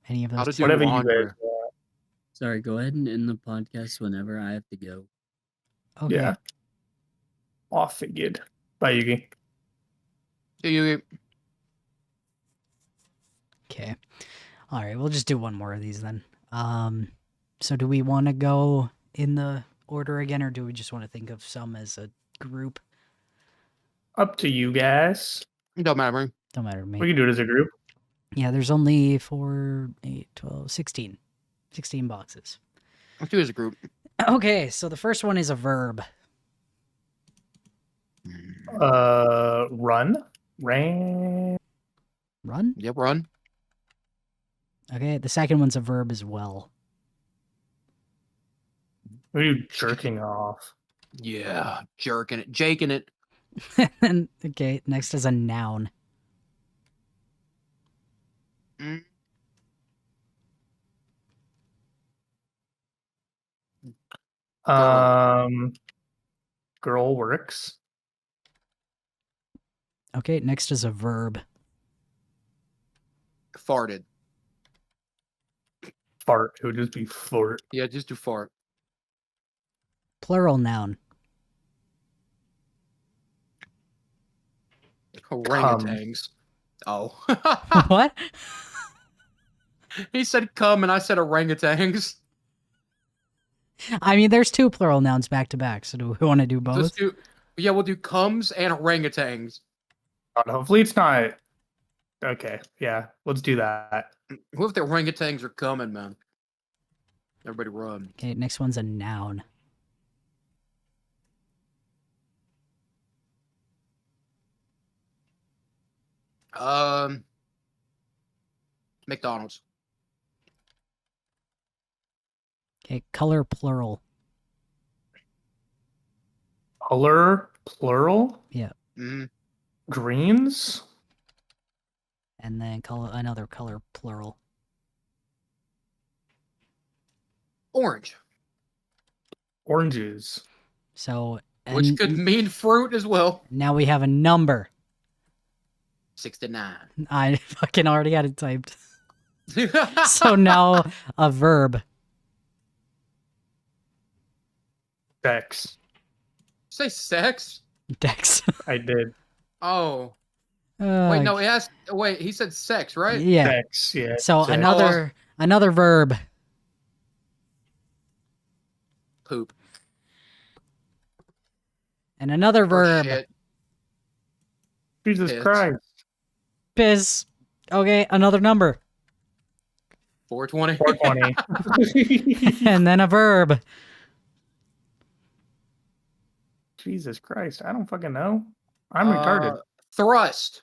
S2: Any of those?
S1: How to do
S5: Whatever
S1: laundry.
S5: you guys
S3: Sorry, go ahead and end the podcast whenever I have to go.
S2: Okay.
S5: Yeah. Off figured. Bye, Yugi.
S1: See you.
S2: Okay. All right, we'll just do one more of these then. So do we want to go in the order again, or do we just want to think of some as a group?
S5: Up to you guys.
S1: Don't matter.
S2: Don't matter to me.
S5: We can do it as a group.
S2: Yeah, there's only 4, 8, 12, 16. 16 boxes.
S1: Let's do it as a group.
S2: Okay, so the first one is a verb.
S5: Run. Ran.
S2: Run?
S1: Yep, run.
S2: Okay, the second one's a verb as well.
S5: What are you jerking off?
S1: Yeah, jerking it, jaking it.
S2: And okay, next is a noun.
S1: Mm.
S5: Girl works.
S2: Okay, next is a verb.
S1: Farted.
S5: Fart. It would just be fart.
S1: Yeah, just do fart.
S2: Plural noun.
S1: Orangutans. Oh.
S2: What?
S1: He said come and I said orangutans.
S2: I mean, there's two plural nouns back to back, so do we want to do both?
S1: We'll do comes and orangutans.
S5: Hopefully it's not. Okay, yeah, let's do that.
S1: What if the orangutans are coming, man? Everybody run.
S2: Okay, next one's a noun.
S1: McDonald's.
S2: Okay, color plural.
S5: Color plural.
S2: Yeah.
S1: Mm-hmm.
S5: Greens.
S2: And then another color plural.
S1: Orange.
S5: Oranges.
S2: So,
S1: Which could mean fruit as well.
S2: now we have a number.
S1: 69.
S2: I fucking already had it typed. So now a verb.
S5: Dex.
S1: Say sex?
S2: Dex.
S5: I did.
S1: Oh. Wait, no, it has. Wait, he said sex, right?
S2: Yeah.
S5: Dex, yeah.
S2: So
S5: Dex.
S2: another verb.
S1: Poop.
S2: And another verb.
S1: Shit.
S5: Jesus
S1: Piss.
S5: Christ.
S2: Piss. Okay, another number.
S1: 420.
S5: 420.
S2: 20. And then a verb.
S5: Jesus Christ, I don't fucking know. I'm retarded.
S1: Thrust.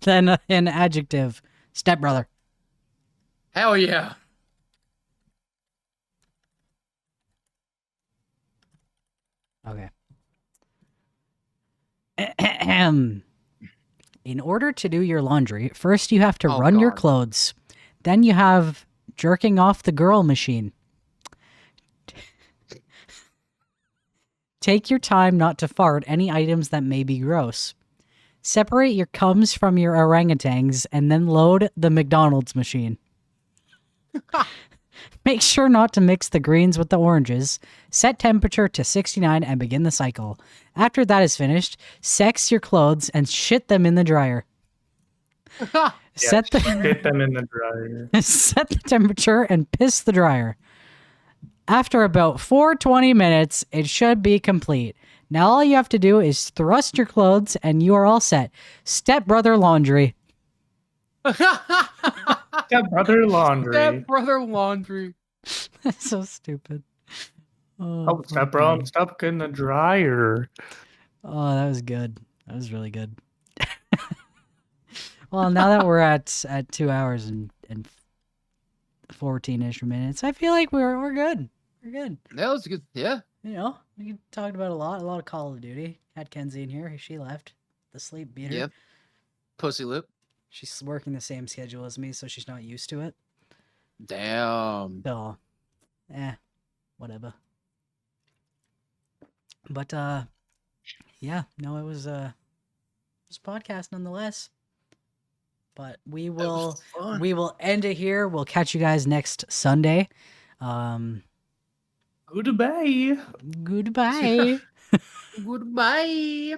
S2: Then an adjective. Stepbrother.
S1: Hell yeah.
S2: Okay. In order to do your laundry, first you have to run your clothes. Then you have jerking off the girl machine. Take your time not to fart any items that may be gross. Separate your cums from your orangutans and then load the McDonald's machine. Make sure not to mix the greens with the oranges. Set temperature to 69 and begin the cycle. After that is finished, sex your clothes and shit them in the dryer.
S5: Shit them in the dryer.
S2: Set the temperature and piss the dryer. After about 420 minutes, it should be complete. Now all you have to do is thrust your clothes and you are all set. Stepbrother laundry.
S5: Stepbrother laundry.
S1: Stepbrother laundry.
S2: That's so stupid.
S5: Oh, stepbro, I'm stuck in the dryer.
S2: Oh, that was good. That was really good. Well, now that we're at 2 hours and 14-ish minutes, I feel like we're good. We're good.
S1: That was good. Yeah.
S2: You know, we talked about a lot of Call of Duty. Had Kenzie in here. She left. The sleep beat her.
S1: Yep. Pussy lip.
S2: She's working the same schedule as me, so she's not used to it.
S1: Damn.
S2: So, whatever. But yeah, no, it was a podcast nonetheless. But we will end it here. We'll catch you guys next Sunday.
S5: Goodbye.
S2: Goodbye.
S1: Goodbye.